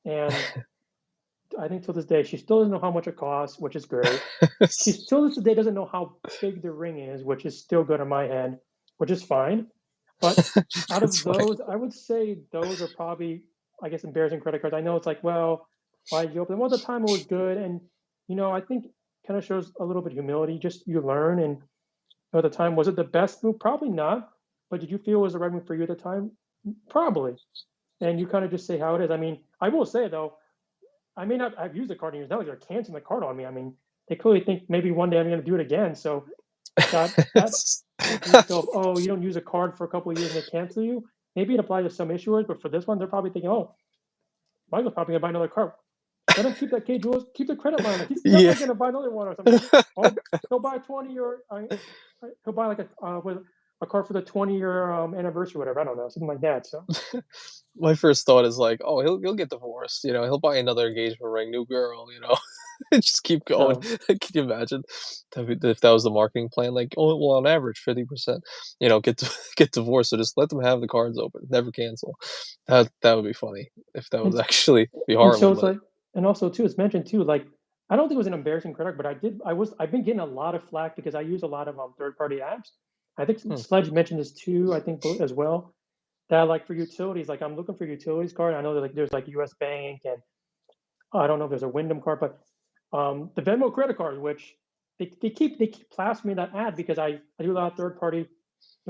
and I think till this day she still doesn't know how much it costs, which is great. She still to this day doesn't know how big the ring is, which is still good on my end, which is fine. But out That's of fine. those, I would say those are probably, I guess, embarrassing credit cards. I know it's like, well, why did you open them? Well, at the time it was good, and I think kind of shows a little bit of humility. Just you learn, and at the time, was it the best move? Probably not. But did you feel it was the right move for you at the time? Probably. And you kind of just say how it is. I mean, I will say though, I may not. I've used the card in years. Not like they're canceling the card on me. I mean, they clearly think maybe one day I'm going to do it again. So that piece of, oh, you don't use a card for a couple of years and they cancel you. Maybe it applies to some issuers, but for this one, they're probably thinking, oh, Michael's probably gonna buy another card. Let him keep that K Jewels, keep the credit line. Like he's Yeah. definitely gonna buy another one or something. Oh, he'll buy 20 or he'll buy like a card for the 20-year anniversary, whatever. I don't know, something like that. So My first thought is like, oh, he'll get divorced. He'll buy another engagement ring, new girl. Just keep going. So Can you imagine if that was the marketing plan? Like, oh, well, on average, 50%, get get divorced. So just let them have the cards open, never cancel. That would be funny if that was it's actually be and so Harlem, it's but like and also too, it's mentioned too, like, I don't think it was an embarrassing credit, but I've been getting a lot of flack because I use a lot of, third-party apps. I think hmm, Sledge mentioned this too, I think, as well, that, like, for utilities, like, I'm looking for utilities card. I know that, like, there's, like, US Bank and I don't know if there's a Wyndham card, but, the Venmo credit card, which they keep plastering that ad because I do a lot of third-party,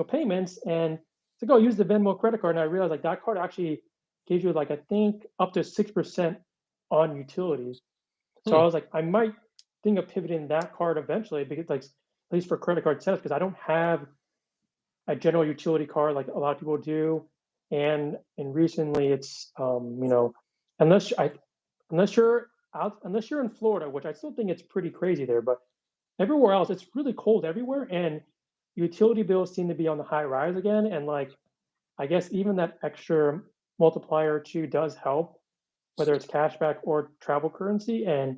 payments, and to go use the Venmo credit card, and I realized, like, that card actually gives you, like, I think up to 6% on utilities. So hmm, I was like, I might think of pivoting that card eventually because, like, at least for credit card setups, because I don't have a general utility card like a lot of people do. And recently it's unless I unless you're in Florida, which I still think it's pretty crazy there, but everywhere else it's really cold everywhere, and utility bills seem to be on the high rise again. And, like, I guess even that extra multiplier too does help, whether it's cashback or travel currency. And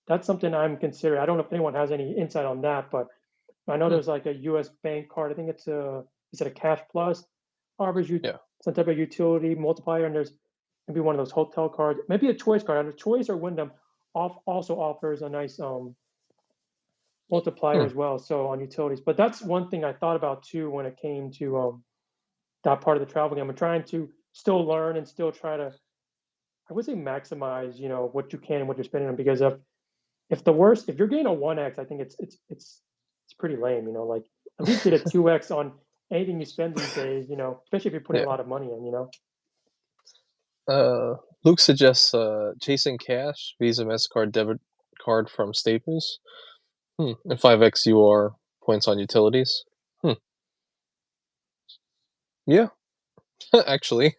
that's something I'm considering. I don't know if anyone has any insight on that, but I know hmm, there's like a US bank card. I think it's a is it a Cash Plus? Offers you yeah, some type of utility multiplier, and there's maybe one of those hotel cards, maybe a Choice card. And a Choice or Wyndham also offers a nice multiplier hmm, as well. So on utilities, but that's one thing I thought about too when it came to that part of the travel game. I'm trying to still learn and still try to, I would say, maximize, what you can and what you're spending on, because if you're getting a 1x, I think it's pretty lame, like, at least get a 2x on anything you spend these days, especially if you're putting a yeah. lot of money in. Uh, Luke suggests chasing cash, Visa, Mastercard, debit card from Staples. And 5x UR points on utilities. Hmm. Yeah, actually,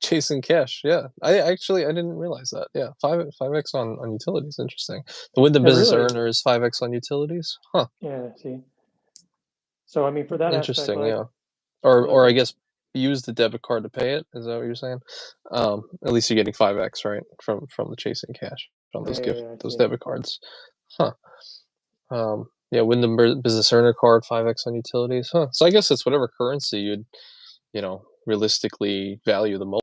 chasing cash. Yeah, I didn't realize that. Yeah, 5x on utilities. Interesting. The Wyndham Yeah, Business really. Earner is 5x on utilities. Huh. Yeah, see. So I mean, for that aspect, Interesting. like, Yeah. Or I like, guess use the debit card to pay it. Is that what you're saying? At least you're getting 5x right from the chasing cash on yeah, yeah, yeah, I those see. debit cards. Huh. Yeah, Wyndham Business Earner card 5x on utilities. Huh. So I guess it's whatever currency you'd realistically value the most.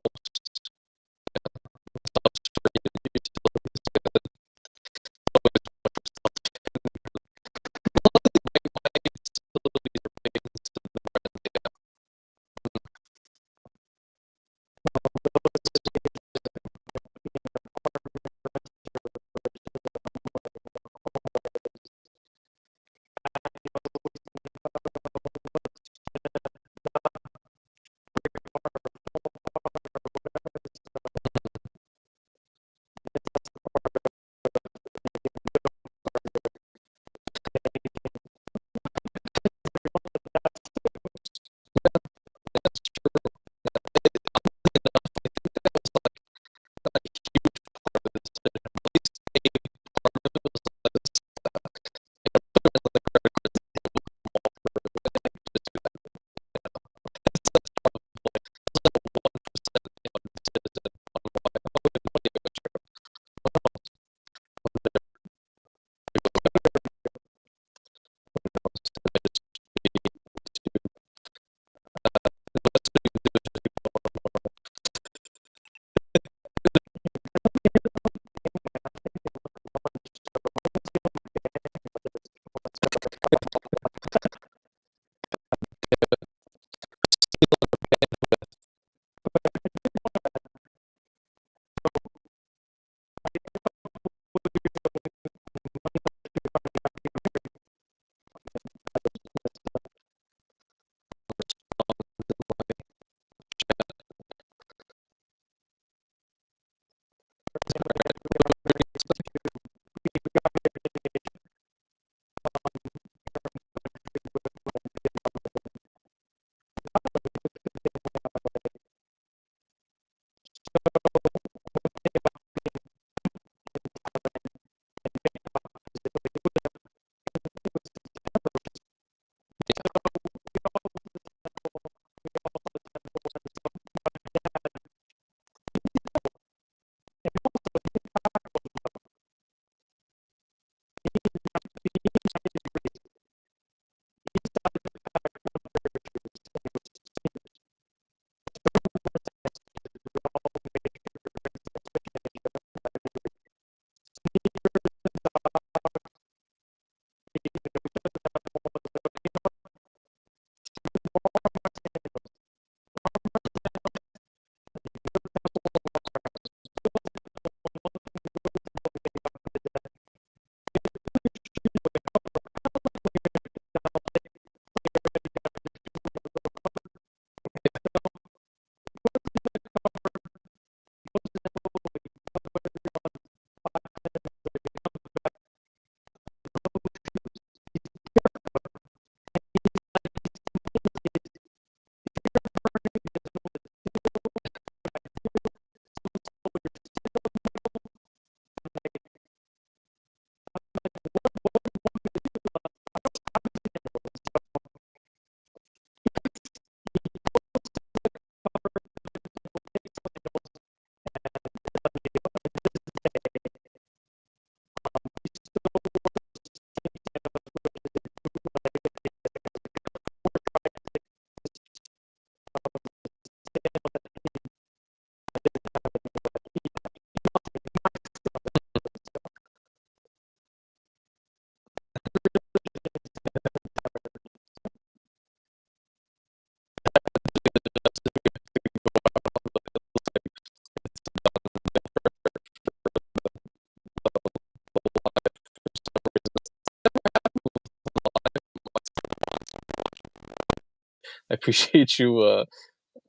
I appreciate you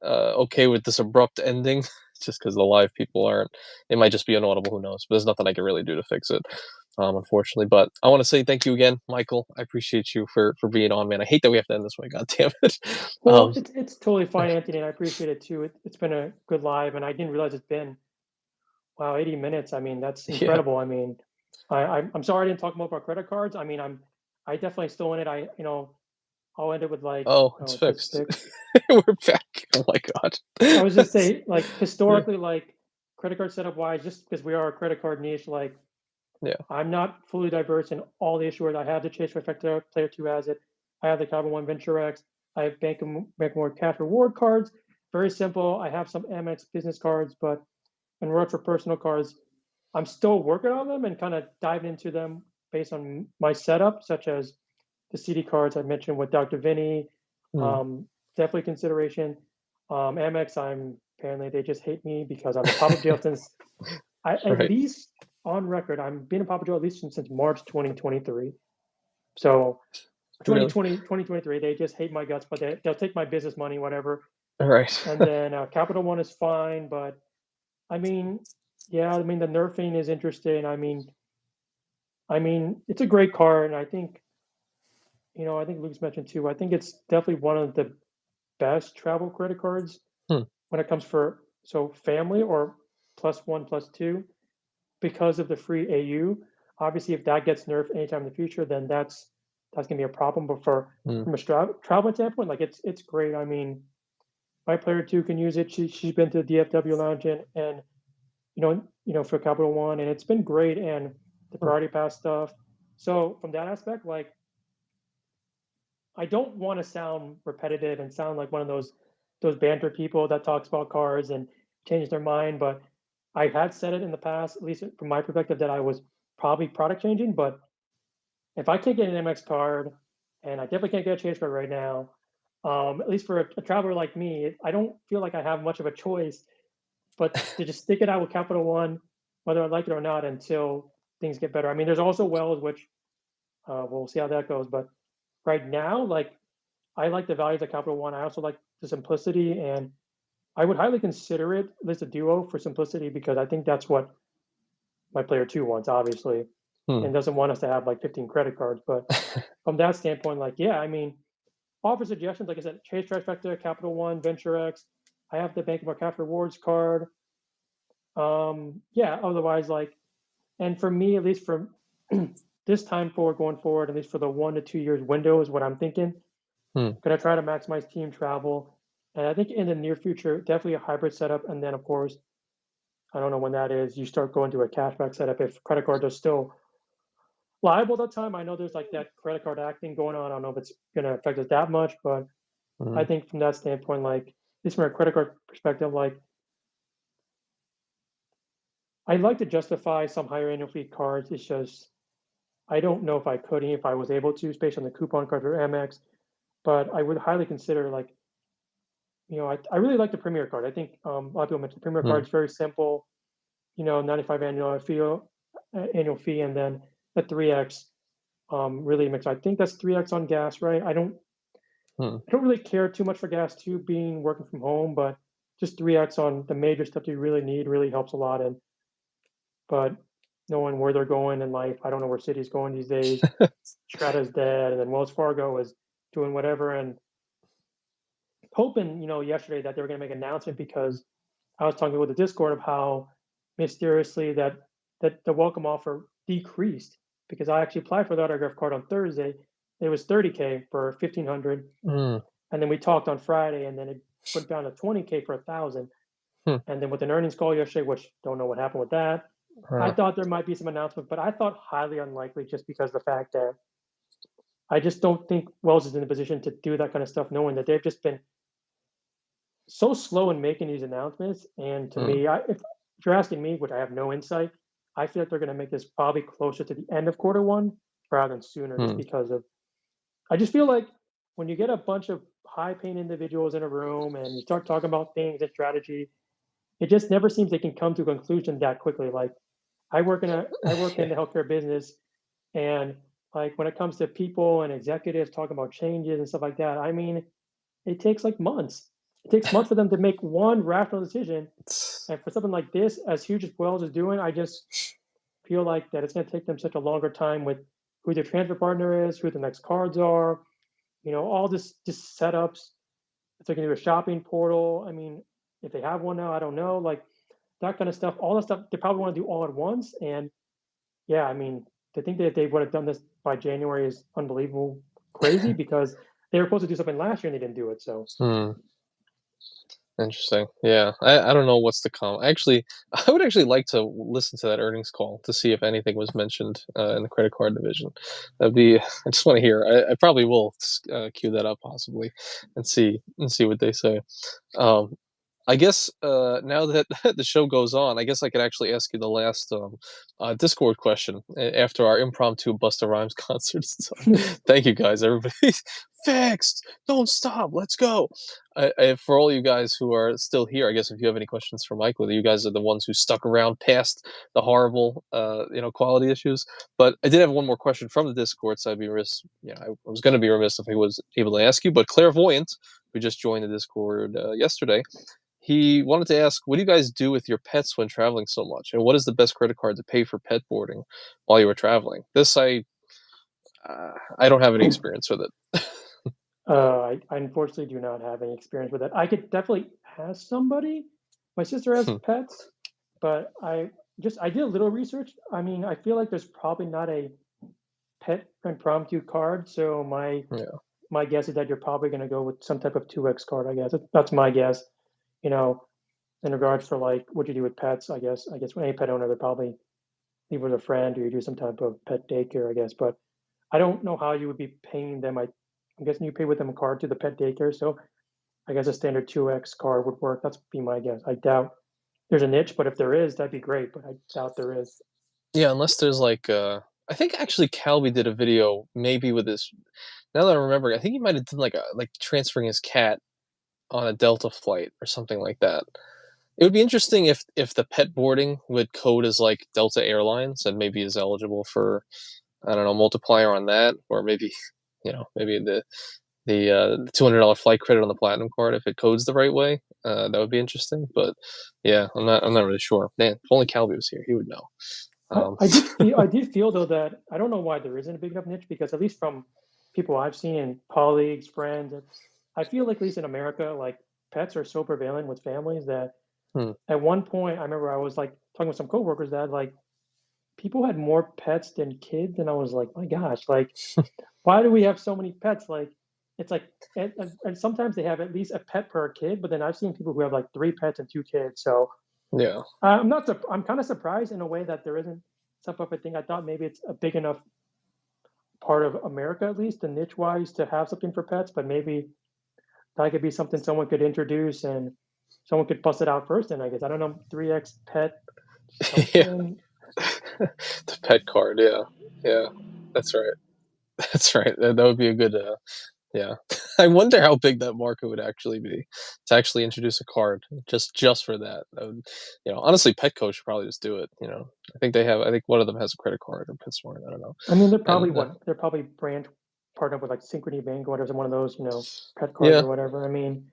okay with this abrupt ending, just because the live people aren't. It might just be inaudible. Who knows? But there's nothing I can really do to fix it, unfortunately. But I want to say thank you again, Michael. I appreciate you for being on, man. I hate that we have to end this way. God damn it. Well, Um, it's totally fine, Anthony, and I appreciate it too. It's been a good live, and I didn't realize it's been, wow, 80 minutes. I mean, that's yeah. incredible. I mean, I'm sorry I didn't talk more about credit cards. I mean, I definitely still in it. I'll end it with like, Oh, it's oh, it says fixed. fixed. We're back. Oh my I was just god. say like yeah. historically, like credit card setup wise, just because we are a credit card niche, like Yeah. I'm not fully diverse in all the issuers. I have the Chase Trifecta, Player Two has it. I have the Capital One Venture X. I have Bank More Cash Reward cards. Very simple. I have some Amex business cards, but in regards for personal cards, I'm still working on them and kind of diving into them based on my setup, such as the CD cards I mentioned with Dr. Vinny. Hmm. Um, Definitely consideration. Amex, I'm apparently they just hate me because I'm a pop-up jail since at Right. least on record, I'm being a pop-up jail at least since March 2023. So Really. 2023, they just hate my guts, but they'll take my business money, whatever. All right. And then Capital One is fine, but I mean, yeah, I mean the nerfing is interesting. I mean, it's a great card, and I think I think Luke's mentioned too. I think it's definitely one of the best travel credit cards Hmm. when it comes for so family or plus one, plus two because of the free AU. Obviously, if that gets nerfed anytime in the future, then that's gonna be a problem. But Hmm. from a travel standpoint, like it's great. I mean, my player two can use it. She's been to the DFW lounge and for Capital One, and it's been great. And the Hmm. priority pass stuff. So from that aspect, like I don't want to sound repetitive and sound like one of those banter people that talks about cars and changes their mind, but I had said it in the past, at least from my perspective, that I was probably product changing. But if I can't get an MX card, and I definitely can't get a Chase card right now, at least for a traveler like me, I don't feel like I have much of a choice but to just stick it out with Capital One, whether I like it or not, until things get better. I mean, there's also Wells, which we'll see how that goes. But right now, like I like the values of Capital One. I also like the simplicity, and I would highly consider it at least a duo for simplicity because I think that's what my player two wants, obviously, Hmm. and doesn't want us to have like 15 credit cards. But from that standpoint, like yeah, I mean, offer suggestions, like I said, Chase Trifecta, Capital One, Venture X. I have the Bank of Cash Rewards card. Yeah, otherwise, like, and for me, at least for this time forward, going forward, at least for the 1 to 2 years window, is what I'm thinking. Hmm. Gonna try to maximize team travel, and I think in the near future, definitely a hybrid setup. And then, of course, I don't know when that is. You start going to a cashback setup if credit cards are still liable at that time. I know there's like that credit card acting going on. I don't know if it's gonna affect us that much, but Hmm. I think from that standpoint, like, at least from a credit card perspective, like I'd like to justify some higher annual fee cards. It's just I don't know if I could if I was able to, based on the coupon card or Amex, but I would highly consider like, I really like the Premier card. I think a lot of people mentioned the Premier Hmm. card is very simple, 95 annual fee, and then the 3X really makes. I think that's 3X on gas, right? Hmm. I don't really care too much for gas too, being working from home, but just 3X on the major stuff you really need really helps a lot. And but knowing where they're going in life, I don't know where City's going these days. Strata's dead, and then Wells Fargo is doing whatever. And hoping, yesterday that they were going to make an announcement because I was talking with the Discord of how mysteriously that the welcome offer decreased because I actually applied for the autograph card on Thursday. It was 30K for 1,500, Hmm. and then we talked on Friday, and then it went down to 20K for 1,000. Hmm. And then with an earnings call yesterday, which don't know what happened with that, I Huh. thought there might be some announcement, but I thought highly unlikely just because of the fact that I just don't think Wells is in a position to do that kind of stuff, knowing that they've just been so slow in making these announcements. And to Hmm. me, if you're asking me, which I have no insight, I feel like they're going to make this probably closer to the end of quarter one rather than sooner, just Hmm. because of. I just feel like when you get a bunch of high-paying individuals in a room and you start talking about things and strategy, it just never seems they can come to a conclusion that quickly. Like I work in Yeah. the healthcare business, and like when it comes to people and executives talking about changes and stuff like that, I mean, it takes like months. It takes months for them to make one rational decision. It's- And for something like this, as huge as Wells is doing, I just feel like that it's going to take them such a longer time with who their transfer partner is, who the next cards are, all this just setups. If they're going to do a shopping portal, I mean, if they have one now, I don't know, like that kind of stuff. All that stuff they probably want to do all at once. And yeah, I mean, to think that they would have done this by January is unbelievable, crazy because they were supposed to do something last year and they didn't do it. So Hmm. Interesting. Yeah, I don't know what's to come. Actually, I would actually like to listen to that earnings call to see if anything was mentioned in the credit card division. That'd be. I just want to hear. I probably will queue that up possibly, and see what they say. Um, I guess now that the show goes on, I guess I could actually ask you the last Discord question after our impromptu Busta Rhymes concert. So, thank you guys, everybody's fixed. Don't stop. Let's go. For all you guys who are still here, I guess if you have any questions for Michael, you guys are the ones who stuck around past the horrible, quality issues. But I did have one more question from the Discord, so I'd be remiss. I was going to be remiss if I was able to ask you. But Clairvoyant, who just joined the Discord yesterday, he wanted to ask, what do you guys do with your pets when traveling so much? And what is the best credit card to pay for pet boarding while you were traveling? This, I don't have any experience with it. I unfortunately do not have any experience with it. I could definitely ask somebody. My sister has Hmm, pets, but I did a little research. I mean, I feel like there's probably not a pet impromptu card. So yeah. my guess is that you're probably going to go with some type of 2x card. I guess that's my guess. You know, in regards for like what you do with pets. I guess with any pet owner, they're probably leave with a friend or you do some type of pet daycare. I guess, but I don't know how you would be paying them. I'm guessing you pay with them a card to the pet daycare. So I guess a standard 2x card would work. That's be my guess. I doubt there's a niche, but if there is, that'd be great. But I doubt there is. Yeah, unless there's like, I think actually Calby did a video maybe with this. Now that I remember, I think he might have done like transferring his cat on a Delta flight or something like that. It would be interesting if the pet boarding would code as like Delta Airlines and maybe is eligible for, I don't know, multiplier on that, or maybe maybe the $200 flight credit on the platinum card if it codes the right way. That would be interesting. But yeah, I'm not really sure. Man, if only Calvi was here, he would know. I, Um, I did feel I did feel though that I don't know why there isn't a big enough niche because at least from people I've seen and colleagues, friends, I feel like at least in America, like pets are so prevalent with families that hmm, at one point I remember I was like talking with some coworkers that like people had more pets than kids, and I was like, my gosh, like why do we have so many pets? Like it's like and sometimes they have at least a pet per kid, but then I've seen people who have like three pets and two kids. So yeah, I'm kind of surprised in a way that there isn't some type of thing. I thought maybe it's a big enough part of America, at least, the niche wise, to have something for pets, but maybe that could be something someone could introduce and someone could bust it out first. And I guess I don't know, 3x pet yeah, something. the pet card. Yeah, yeah, that's right. That's right. That would be a good. Yeah, I wonder how big that market would actually be to actually introduce a card just for that. That would, honestly, Petco should probably just do it. I think they have. I think one of them has a credit card or PetSmart. I don't know. I mean, And they're probably brand partnered with like Synchrony Bank or whatever, one of those, pet cards yeah, or whatever. I mean,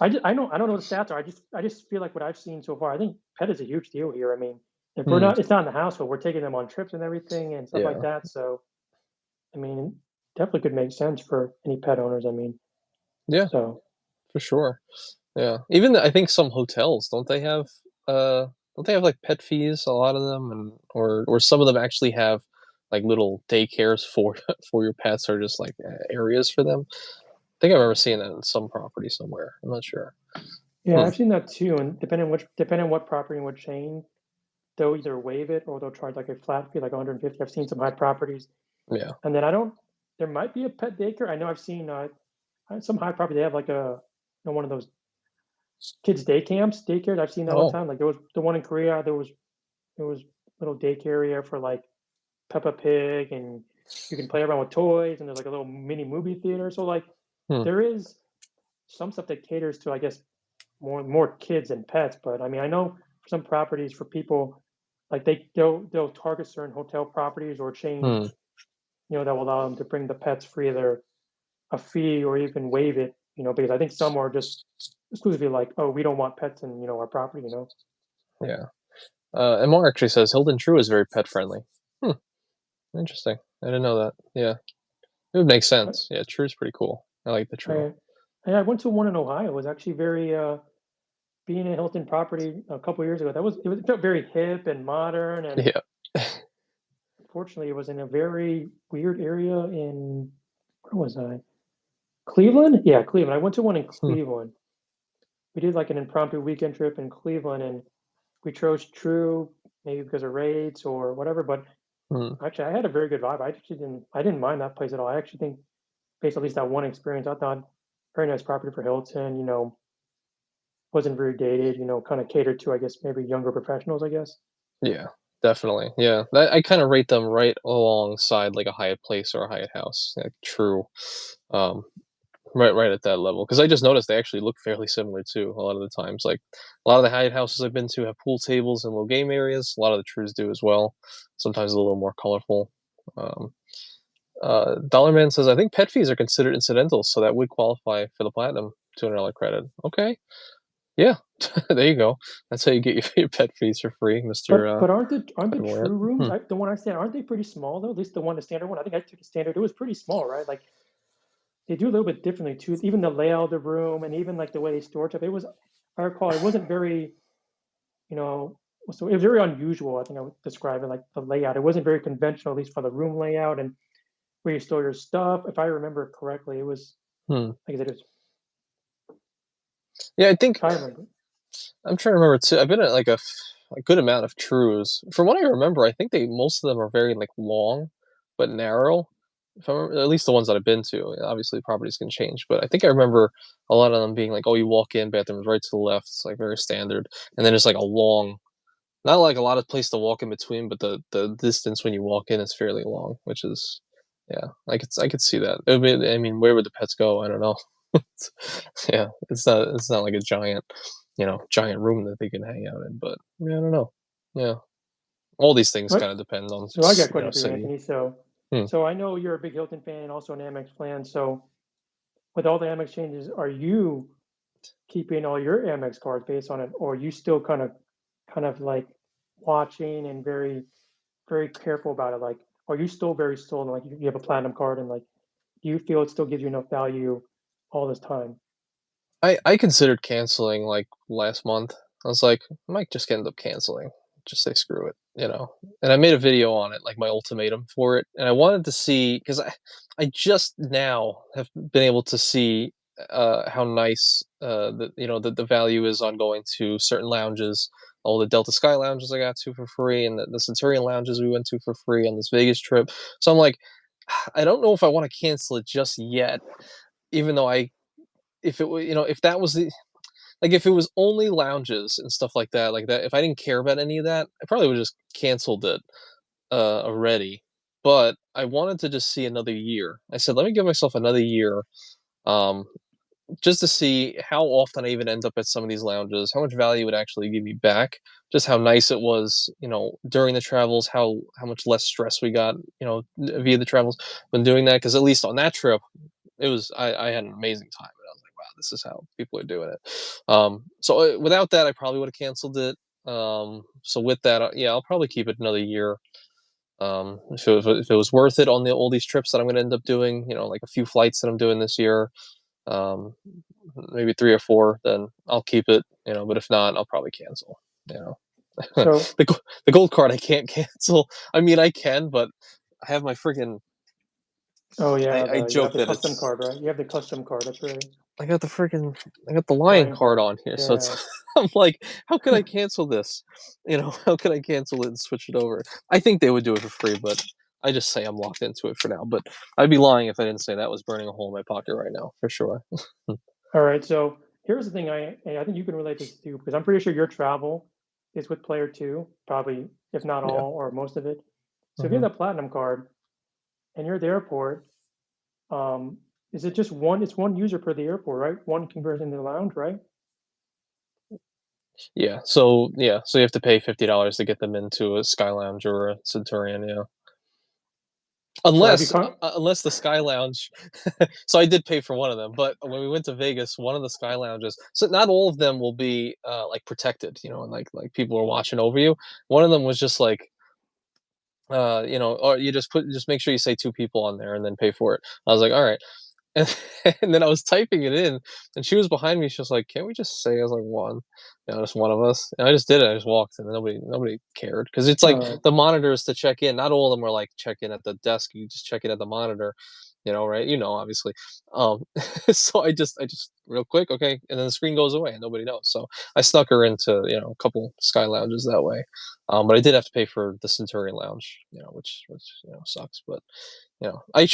I don't know the stats are. I just feel like what I've seen so far. I think pet is a huge deal here. I mean, if we're hmm, not, it's not in the house, but we're taking them on trips and everything and stuff like yeah, that. So I mean, definitely could make sense for any pet owners. I mean, yeah, so for sure. Yeah, even I think some hotels uh don't they have like pet fees? A lot of them, and or some of them actually have like little daycares for for your pets or just like areas for them. I think I've ever seen that in some property somewhere. I'm not sure. yeah, Hmm. I've seen that too. And depending on what property and what chain, they'll either waive it or they'll charge like a flat fee, like 150. I've seen some high properties, Yeah. and then I don't. There might be a pet daycare. I know I've seen some high property. They have like one of those kids day camps, daycares. I've seen that one Oh. time. Like there was the one in Korea. There was little daycare area for like Peppa Pig, and you can play around with toys, and there's like a little mini movie theater. So like Hmm. there is some stuff that caters to, I guess, more kids and pets. But I mean, I know for some properties for people, like they'll target certain hotel properties or chains, Hmm. that will allow them to bring the pets free of their a fee or even waive it, because I think some are just exclusively like, oh, we don't want pets in, our property. Yeah. And Mark actually says Hilton True is very pet friendly. Hmm, interesting. I didn't know that. Yeah, it would make I, sense. Yeah, True's pretty cool. I like the True. I, I went to one in Ohio. It was actually very being a Hilton property a couple years ago. It felt very hip and modern, and Yeah. unfortunately, it was in a very weird area in where was I? Cleveland? Yeah, Cleveland. I went to one in Hmm, Cleveland. We did like an impromptu weekend trip in Cleveland, and we chose True, maybe because of rates or whatever. But hmm. actually, I had a very good vibe. I didn't mind that place at all. I actually think, based at least that one experience, I thought very nice property for Hilton. Wasn't very dated. Kind of catered to, I guess, maybe younger professionals. I guess. Yeah, definitely. Yeah, I kind of rate them right alongside like a Hyatt Place or a Hyatt House. Like True. Um, right at that level, because I just noticed they actually look fairly similar too a lot of the times. Like, a lot of the Hyatt houses I've been to have pool tables and little game areas. A lot of the Trues do as well, sometimes a little more colorful. Um, Dollar Man says, "I think pet fees are considered incidental, so that would qualify for the Platinum $200 credit." Okay, yeah, there you go. That's how you get your pet fees for free, Mister But aren't the Clairvoyant. True rooms? Hmm. The one I stand, aren't they pretty small though? At least the standard one. I think I took a standard. It was pretty small, right? Like they do a little bit differently too. Even the layout of the room and even like the way they store stuff. I recall, it wasn't very, you know, so it was very unusual. I think I would describe it like the layout. It wasn't very conventional, at least for the room layout and where you store your stuff. If I remember correctly, it was Hmm. like I said, it was, Yeah, I think if I remember. I'm trying to remember too. I've been at like a good amount of Trues. From what I remember, I think they most of them are very like long, but narrow. If I remember, at least the ones that I've been to. Obviously, properties can change, but I think I remember a lot of them being like, "Oh, you walk in, bathroom's right to the left." It's like very standard, and then it's like a long, not like a lot of place to walk in between, but the distance when you walk in is fairly long, which is, yeah, I could see that. I mean, where would the pets go? I don't know. Yeah, it's not like a giant, giant room that they can hang out in. But yeah, I don't know. Yeah, all these things But kind of depend on so I got a question for you, city. Anthony. So Hmm, so I know you're a big Hilton fan and also an Amex fan. So with all the Amex changes, are you keeping all your Amex cards based on it, or are you still kind of like watching and very very careful about it? Like, are you still very sold on like you have a platinum card and like do you feel it still gives you enough value all this time? I considered canceling like last month. I was like, I might just end up canceling. Just say screw it, And I made a video on it, like my ultimatum for it, and I wanted to see because I just now have been able to see how nice the value is on going to certain lounges. All the Delta Sky lounges I got to for free, and the Centurion lounges we went to for free on this Vegas trip. So I'm like, I don't know if I want to cancel it just yet, even though if it were, if that was the like, if it was only lounges and stuff like that, if I didn't care about any of that, I probably would just canceled it, already. But I wanted to just see another year. I said, "Let me give myself another year, um, just to see how often I even end up at some of these lounges, how much value it actually give me back, just how nice it was, during the travels, how much less stress we got, via the travels when doing that. Because at least on that trip, I had an amazing time, and I was like, "Wow, this is how people are doing it." So without that, I probably would have canceled it. So with that, yeah, I'll probably keep it another year. If it was worth it on all these trips that I'm going to end up doing, like a few flights that I'm doing this year, um, maybe 3 or 4, then I'll keep it. But if not, I'll probably cancel. You know, So, the gold card I can't cancel. I mean, I can, but I have my freaking. oh I, yeah, I the you have joke the that custom it's card, right? You have the custom card. That's right. I got the freaking I got the lion Lion card card. on here, so it's Yeah. I'm like, how could I cancel this? How could I cancel it and switch it over? I think they would do it for free, but I just say I'm locked into it for now. But I'd be lying if I didn't say that was burning a hole in my pocket right now, for sure. All right. So here's the thing. I think you can relate this to because I'm pretty sure your travel is with Player Two, probably if not Yeah. all or most of it. So if you Hmm. have the platinum card and you're at the airport, um, is it just one? It's one user per the airport, right? One conversion to the lounge, right? So you have to pay $50 to get them into a Sky Lounge or a Centurion. Yeah. Or have you Unless con unless the Sky Lounge so I did pay for one of them, but when we went to Vegas, one of the Sky Lounges so not all of them will be, like, protected, and, like, people are watching over you. One of them was just like, or you just make sure you say 2 people on there and then pay for it. I was like, "Alright." And and then I was typing it in, and she was behind me, she was like, "Can't we just say as, like, 1?" Just one of us. And I just did it, I just walked, and nobody cared because it's like uh, the monitors to check in, not all of them are, like, check in at the desk, you just check in at the monitor, right? Obviously. Um, so I just real quick, "Okay," and then the screen goes away and nobody knows, so I snuck her into, a couple Sky Lounges that way. But I did have to pay for the Centurion Lounge, which sucks, but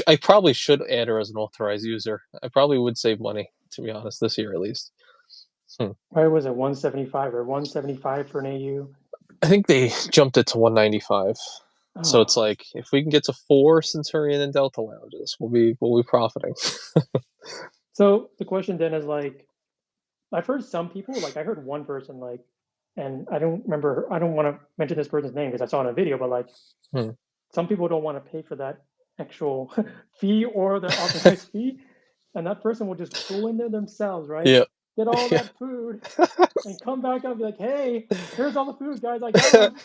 I probably should add her as an authorized user. I probably would save money, to be honest, this year at least. Hmm. why was it 175 or 175 for an AU? I think they jumped it to 195. So it's Oh, like if we can get to 4 Centurion and Delta lounges, we'll be profiting. so the question then is like, I've heard some people, like I heard one person like, and I don't remember, I don't want to mention this person's name because I saw it in a video, but like Hmm. some people don't want to pay for that actual fee or the authorized fee, and that person will just go in there themselves, right? Yeah. Get all Yeah. that food and come back up and be like, "Hey, here's all the food, guys. I got them."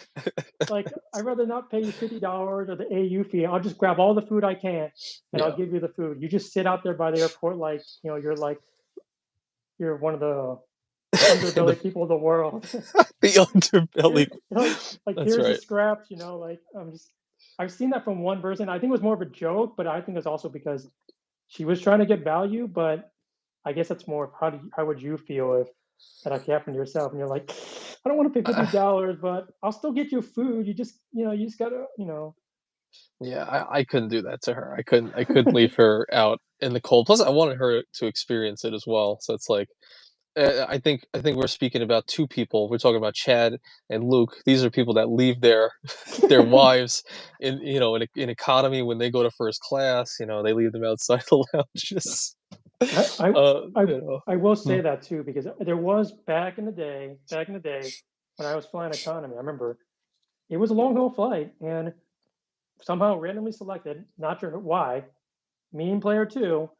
Like, I'd rather not pay you $50 or the AU fee. I'll just grab all the food I can, and I'll Yeah. give you the food. You just sit out there by the airport like you're one of the The underbelly people of the world. the underbelly. Here, like, That's here's the right. scraps. Like I've seen that from one person. I think it was more of a joke, but I think it's also because she was trying to get value. But I guess it's more of how would you feel if that actually happened to yourself, and you're like, I don't want to pay $50, but I'll still get you food. You just gotta. Yeah, I couldn't do that to her. I couldn't leave her out in the cold. Plus, I wanted her to experience it as well. So it's like, I think we're speaking about 2 people. We're talking about Chad and Luke. These are people that leave their their wives in economy when they go to first class. They leave them outside the lounges. I I uh, I you know. I will Hmm. say that too because there was back in the day when I was flying economy. I remember it was a long haul flight and somehow randomly selected, not sure why, me and player two,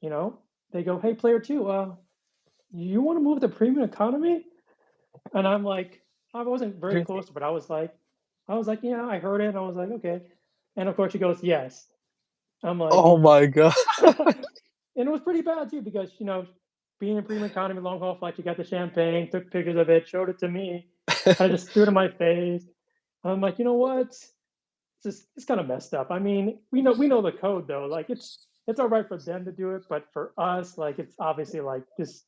you know, they go, "Hey, player two, you want to move to premium economy?" And I'm like, I wasn't very Really? close, but I was like, yeah, I heard it. And I was like, okay. And of course she goes, yes. I'm like, Oh my god. and it was pretty bad too because being in premium economy long haul flight, you got the champagne, took pictures of it, showed it to me, kind of just threw it in my face. I'm like, you know what? It's kind of messed up. I mean, we know the code though. Like it's all right for them to do it, but for us, like it's obviously like this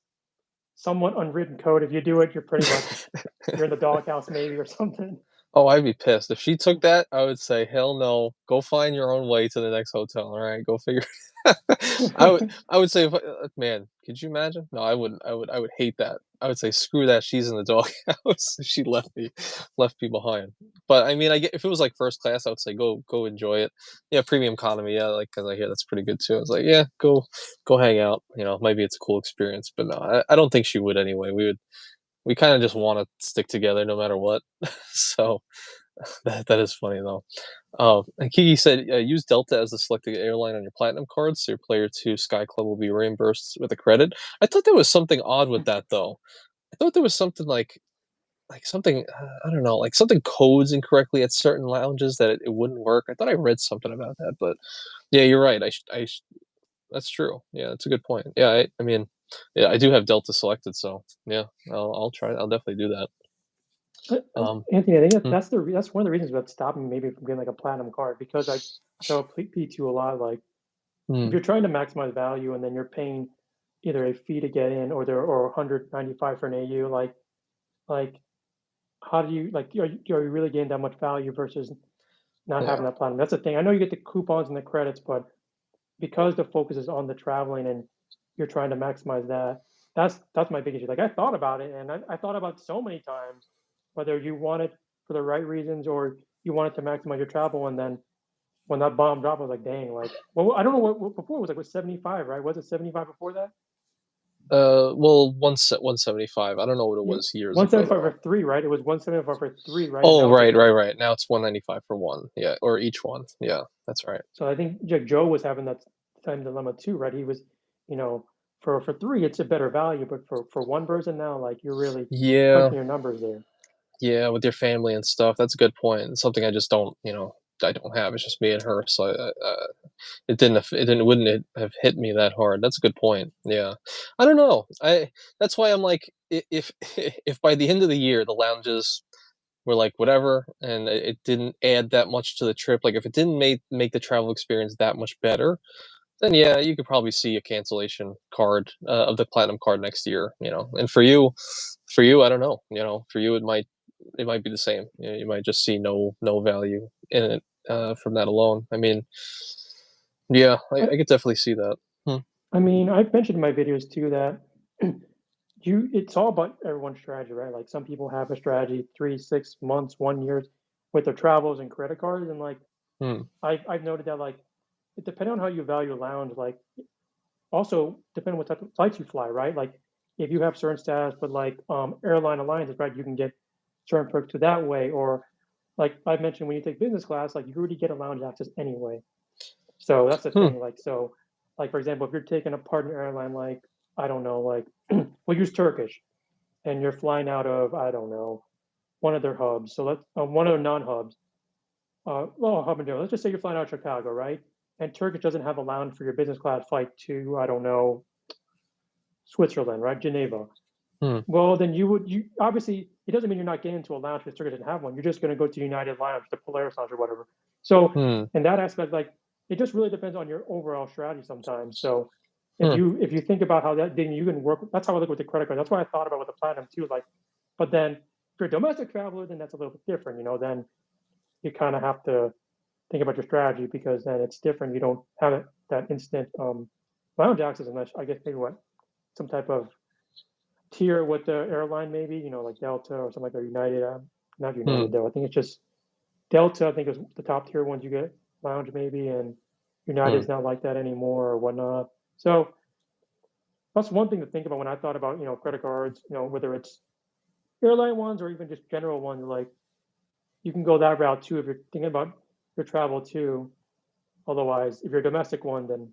somewhat unwritten code. If you do it, you're in the doghouse maybe or something. Oh, I'd be pissed. If she took that, I would say, "Hell no. Go find your own way to the next hotel, alright? Go figure." I would say man, could you imagine? No, I wouldn't. I would hate that. I would say, "Screw that, she's in the doghouse." She left me behind. But, I mean, I get if it was, like, first class, I would say, "Go enjoy it." Yeah, premium economy, yeah, like because I hear that's pretty good too. I was like, "Yeah, go hang out." Maybe it's a cool experience, but no, I don't think she would anyway. We kinda just wanna stick together no matter what. So that is funny though. And Kiki said, use Delta as the selected airline on your platinum card, so your player two Sky Club will be reimbursed with a credit. I thought there was something odd with that though. I thought there was something like something I don't know, like something codes incorrectly at certain lounges that it wouldn't work. I thought I read something about that, but yeah, you're right. That's true. Yeah, that's a good point. Yeah, I mean, yeah, I do have Delta selected, so yeah, I'll try. I'll definitely do that. Um, Anthony, I think hmm, that's one of the reasons that's stopping me maybe from getting like a platinum card because I tell P2 a lot like if hmm, you're trying to maximize value and then you're paying either a fee to get in or 195 for an AU, like how do you like are you really getting that much value versus not having yeah, that platinum? That's the thing. I know you get the coupons and the credits, but because the focus is on the traveling and you're trying to maximize that, that's my big issue. Like I thought about it and I thought about so many times whether you want it for the right reasons or you want it to maximize your travel. And then when that bomb dropped, I was like, dang, like, well, I don't know what before it was like was 75, right? Was it 75 before that? Well, 175. I don't know what it Yeah, was years ago 175 though. for three, right? It was 175 for three, right? And Oh, now it's like right, right, right. Now it's 195 for one. Yeah, or each one. Yeah, that's right. so I think Joe was having that same dilemma too, right? He was, you know, for three, it's a better value, but for one person now, like you're really Yeah, crunching your numbers there. yeah, with your family and stuff. That's a good point. It's something I just don't, I don't have. It's just me and her, so it wouldn't have hit me that hard. That's a good point. Yeah, I don't know. That's why I'm like, if if by the end of the year the lounges were like whatever, and it didn't add that much to the trip, like if it didn't make the travel experience that much better, then yeah, you could probably see a cancellation card of the platinum card next year. And for you, I don't know. For you, it might be the same. You might just see no value in it from that alone. I mean, yeah, I, I could definitely see that. Hmm. I mean, I've mentioned in my videos too that it's all about everyone's strategy, right? Like some people have a strategy 3, 6 months, 1 year with their travels and credit cards, and like Hmm. I've noted that like it depending on how you value a lounge, like also depending what type of flights you fly, right? Like if you have certain status, but like airline alliances, right, you can get certain perks to that way. Or like I mentioned, when you take business class, like you already get a lounge access anyway. So that's the Hmm. thing. Like for example, if you're taking a partner airline, like I don't know, like we'll use Turkish, and you're flying out of I don't know one of their hubs. So let's one of their non-hubs. Well, hub and do. Let's just say you're flying out of Chicago, right? And Turkish doesn't have a lounge for your business class flight to I don't know Switzerland, right? Geneva. Hmm. Well, then you obviously it doesn't mean you're not getting into a lounge because Turkey doesn't have one. You're just going to go to United Lounge, the Polaris Lounge, or whatever. So Hmm. in that aspect, like it just really depends on your overall strategy sometimes. So if Hmm. you think about how that then you can work. That's how I look with the credit card. That's why I thought about with the platinum too. Like, but then if you're a domestic traveler, then that's a little bit different. Then you kind of have to think about your strategy because then it's different. You don't have that instant lounge access unless I guess maybe what some type of tier with the airline, maybe like Delta or something like that. United, not Hmm. United though. I think it's just Delta. I think is the top tier ones you get lounge maybe, and Hmm. United's not like that anymore or whatnot. So that's one thing to think about when I thought about credit cards. Whether it's airline ones or even just general ones. Like you can go that route too if you're thinking about your travel too. Otherwise, if you're a domestic one, then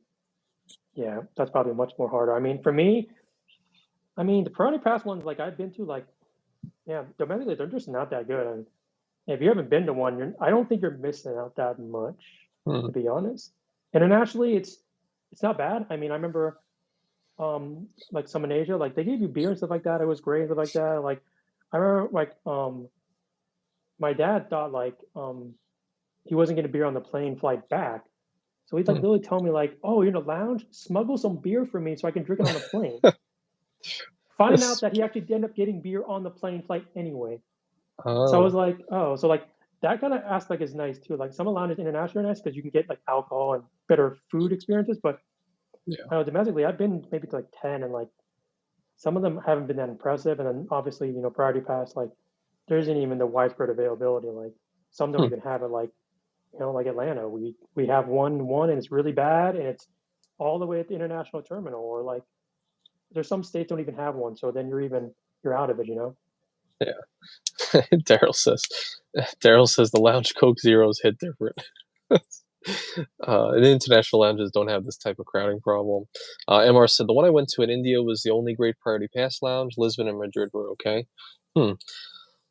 yeah, that's probably much more harder. I mean, for me, I mean the priority pass ones like I've been to, like yeah, domestically they're just not that good. And if you haven't been to one, I don't think you're missing out that much, Hmm. to be honest. Internationally, it's not bad. I mean, I remember like some in Asia, like they gave you beer and stuff like that. It was great and stuff like that. Like I remember like my dad thought like he wasn't getting beer on the plane flight back. So he'd like Hmm. literally tell me like, "Oh, you're in the lounge, smuggle some beer for me so I can drink it on the plane." Finding out Yes. that he actually ended up getting beer on the plane flight anyway. So I was Oh, like, oh, so like that kind of aspect is nice too. Like some lounges international are nice because you can get like alcohol and better food experiences. But yeah. I know domestically, I've been maybe to like 10, and like some of them haven't been that impressive. And then obviously, Priority Pass, like there isn't even the widespread availability. Like some don't Hmm. even have it. Like like Atlanta, we have one, and it's really bad, and it's all the way at the international terminal. Or like there's some states don't even have one. So then you're out of it. Yeah. Daryl says the lounge Coke Zeros hit different. And international lounges don't have this type of crowding problem. MR said the one I went to in India was the only great priority pass lounge. Lisbon and Madrid were okay. Hmm.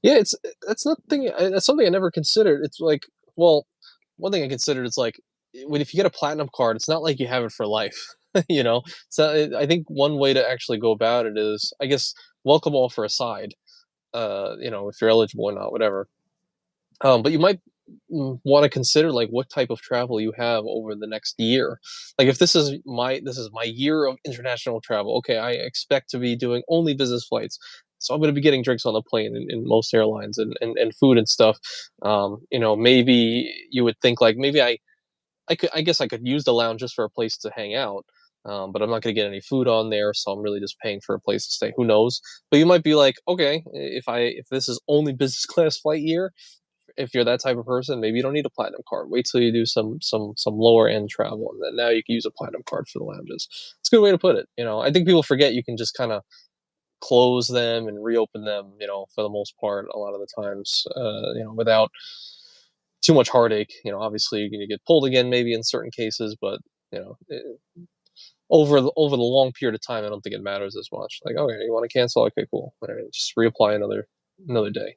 Yeah, that's something I never considered. It's like, well, one thing I considered is like when if you get a platinum card, it's not like you have it for life. you know, so I think one way to actually go about it is, I guess, welcome all for a side. If you're eligible or not, whatever. But you might want to consider like what type of travel you have over the next year. Like if this is my year of international travel. Okay, I expect to be doing only business flights. So I'm going to be getting drinks on the plane in most airlines and food and stuff. Maybe you would think like maybe I guess I could use the lounge just for a place to hang out. But I'm not going to get any food on there, so I'm really just paying for a place to stay. Who knows? But you might be like, okay, if this is only business class flight year, if you're that type of person, maybe you don't need a platinum card. Wait till you do some lower end travel, and then now you can use a platinum card for the lounges. It's a good way to put it. I think people forget you can just kind of close them and reopen them. For the most part, a lot of the times, without too much heartache. Obviously you're going to get pulled again, maybe in certain cases, but you know, it, over the long period of time, I don't think it matters as much. Like, okay, you want to cancel? Okay, cool. All right, just reapply another day.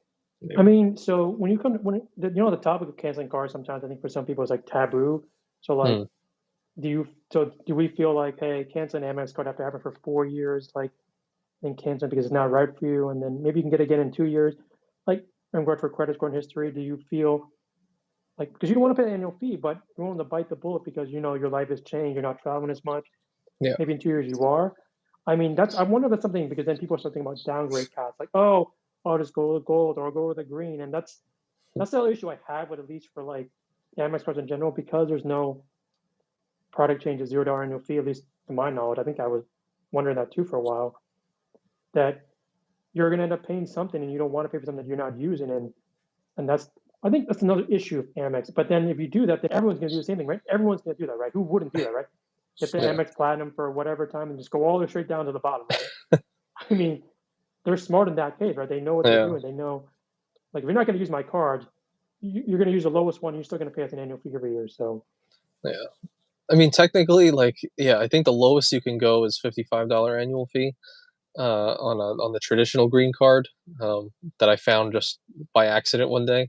I Maybe. mean, so when you come to the topic of canceling cars, sometimes I think for some people it's like taboo. So like, Hmm. do we feel like, hey, canceling an Amex card after having it for 4 years, like, then cancel it because it's not right for you, and then maybe you can get it again in 2 years, like, in regard for credit score and history. Do you feel like, because you don't want to pay an annual fee, but you're willing to bite the bullet because your life has changed, you're not traveling as much. Yeah. Maybe in 2 years you are. I mean, I wonder if that's something because then people start thinking about downgrade costs, like, oh, I'll just go with gold or I'll go with the green, and that's the other issue I have with, at least for like the Amex cards in general, because there's no product change, $0 annual fee, at least to my knowledge. I think I was wondering that too for a while. That you're going to end up paying something and you don't want to pay for something that you're not using, and that's, I think that's another issue of Amex. But then if you do that, then everyone's going to do the same thing, right? Everyone's going to do that, right? Who wouldn't do that, right? Get the Yeah. Amex Platinum for whatever time and just go all the way straight down to the bottom, right? I mean, they're smart in that case, right? They know what they're Yeah. doing. They know, like, if you're not going to use my card, you're going to use the lowest one. You're still going to pay us an annual fee every year. So, Yeah. I mean, technically, like, yeah, I think the lowest you can go is $55 annual fee. On the traditional green card, that I found just by accident one day,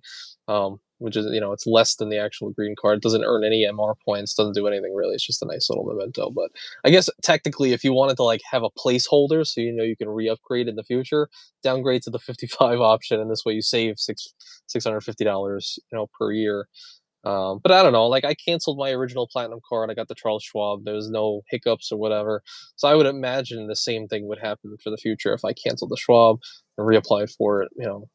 which is, it's less than the actual green card. Doesn't earn any MR points. Doesn't do anything really. It's just a nice little memento. But I guess technically, if you wanted to like have a placeholder, so you can re-upgrade in the future, downgrade to the 55 option, and this way you save $650, per year. But I don't know. Like, I canceled my original platinum card. I got the Charles Schwab. There was no hiccups or whatever. So I would imagine the same thing would happen for the future if I canceled the Schwab and reapplied for it,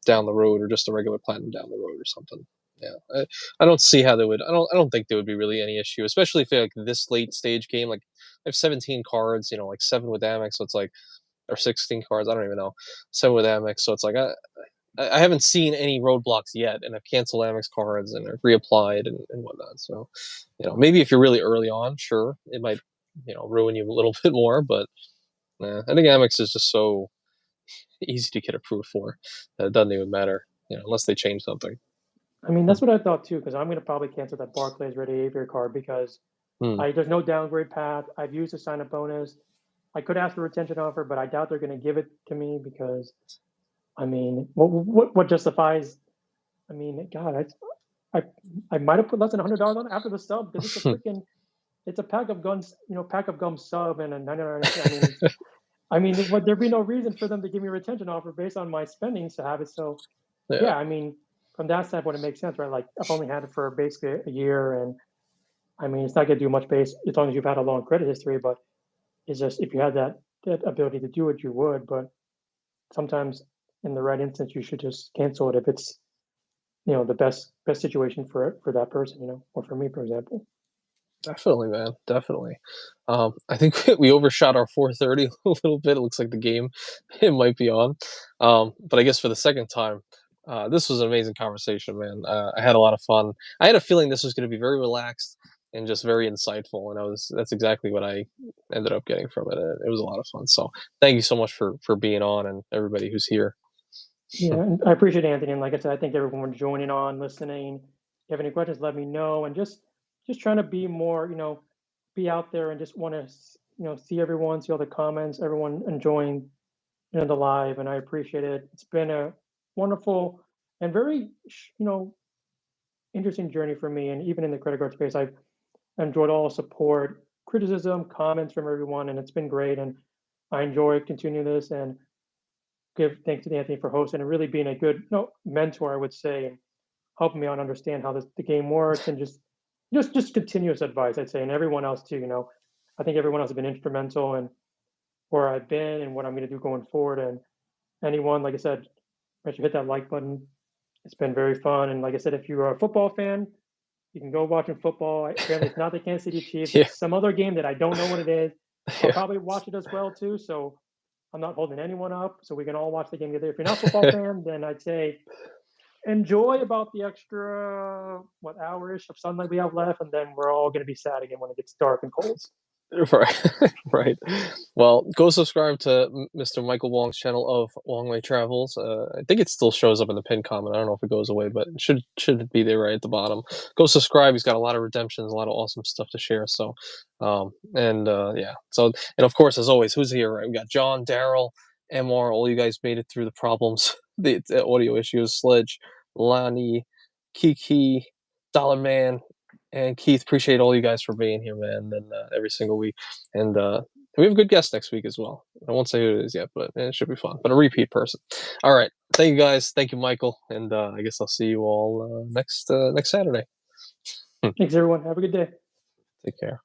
down the road, or just a regular platinum down the road or something. Yeah, I don't see how they would. I don't think there would be really any issue, especially if they're like this late stage game. Like, I have 17 cards, like seven with Amex, so it's like, or 16 cards. I don't even know, seven with Amex, so it's like I haven't seen any roadblocks yet, and I've canceled Amex cards and I've reapplied and whatnot. So, maybe if you're really early on, sure, it might, ruin you a little bit more. But I think Amex is just so easy to get approved for that it doesn't even matter, unless they change something. I mean, that's what I thought too, because I'm going to probably cancel that Barclays Ready Aviator card because Hmm. there's no downgrade path. I've used the sign up bonus. I could ask for a retention offer, but I doubt they're going to give it to me because, I mean, what justifies? I mean, God, I I might have put less than $100 on it after the sub because it's a pack of guns, pack of gum sub and a 99. I mean, would there be no reason for them to give me a retention offer based on my spendings to have it? So Yeah. yeah, I mean, from that standpoint, it makes sense, right? Like, I've only had it for basically a year, and I mean, it's not going to do much base as long as you've had a long credit history. But it's just, if you had that ability to do it, you would. But sometimes, in the right instance, you should just cancel it if it's the best situation for that person, or for me, for example. Definitely, man. Definitely. I think we overshot our 4:30 a little bit. It looks like the game it might be on. But I guess for the second time, this was an amazing conversation, man. I had a lot of fun. I had a feeling this was going to be very relaxed and just very insightful, and that's exactly what I ended up getting from it. It was a lot of fun. So thank you so much for being on, and everybody who's here. Yeah, and I appreciate Anthony. And like I said, I thank everyone joining on, listening. If you have any questions, let me know. And just trying to be more, be out there and just want to, see everyone, see all the comments, everyone enjoying, the live. And I appreciate it. It's been a wonderful and very, interesting journey for me. And even in the credit card space, I've enjoyed all the support, criticism, comments from everyone, and it's been great. And I enjoy continuing this and give thanks to Anthony for hosting and really being a good, mentor, I would say, and helping me out understand how the game works, and just continuous advice, I'd say, and everyone else too. I think everyone else has been instrumental in where I've been and what I'm going to do going forward. And anyone, like I said, I should hit that like button. It's been very fun. And like I said, if you're a football fan, you can go watching football. Apparently, it's not the Kansas City Chiefs. Yeah. It's some other game that I don't know what it is. I'll Yeah. probably watch it as well too. So I'm not holding anyone up. So we can all watch the game together. If you're not a football fan, then I'd say enjoy about the extra what hour-ish of sunlight we have left, and then we're all gonna be sad again when it gets dark and cold. Right, right. Well, go subscribe to Mr. Michael Wong's channel of Wongwaytravels. I think it still shows up in the pinned comment. I don't know if it goes away, but it should be there right at the bottom. Go subscribe. He's got a lot of redemptions, a lot of awesome stuff to share. So, yeah. So, and of course, as always, who's here? Right? We got John, Daryl, MR. All you guys made it through the problems, the audio issues. Sledge, Lonnie, Kiki, Dollar Man, and Keith. Appreciate all you guys for being here, man, and every single week. And we have a good guest next week as well. I won't say who it is yet, but it should be fun. But a repeat person. All right. Thank you guys. Thank you, Michael. And I guess I'll see you all next Saturday. Thanks, everyone. Have a good day. Take care.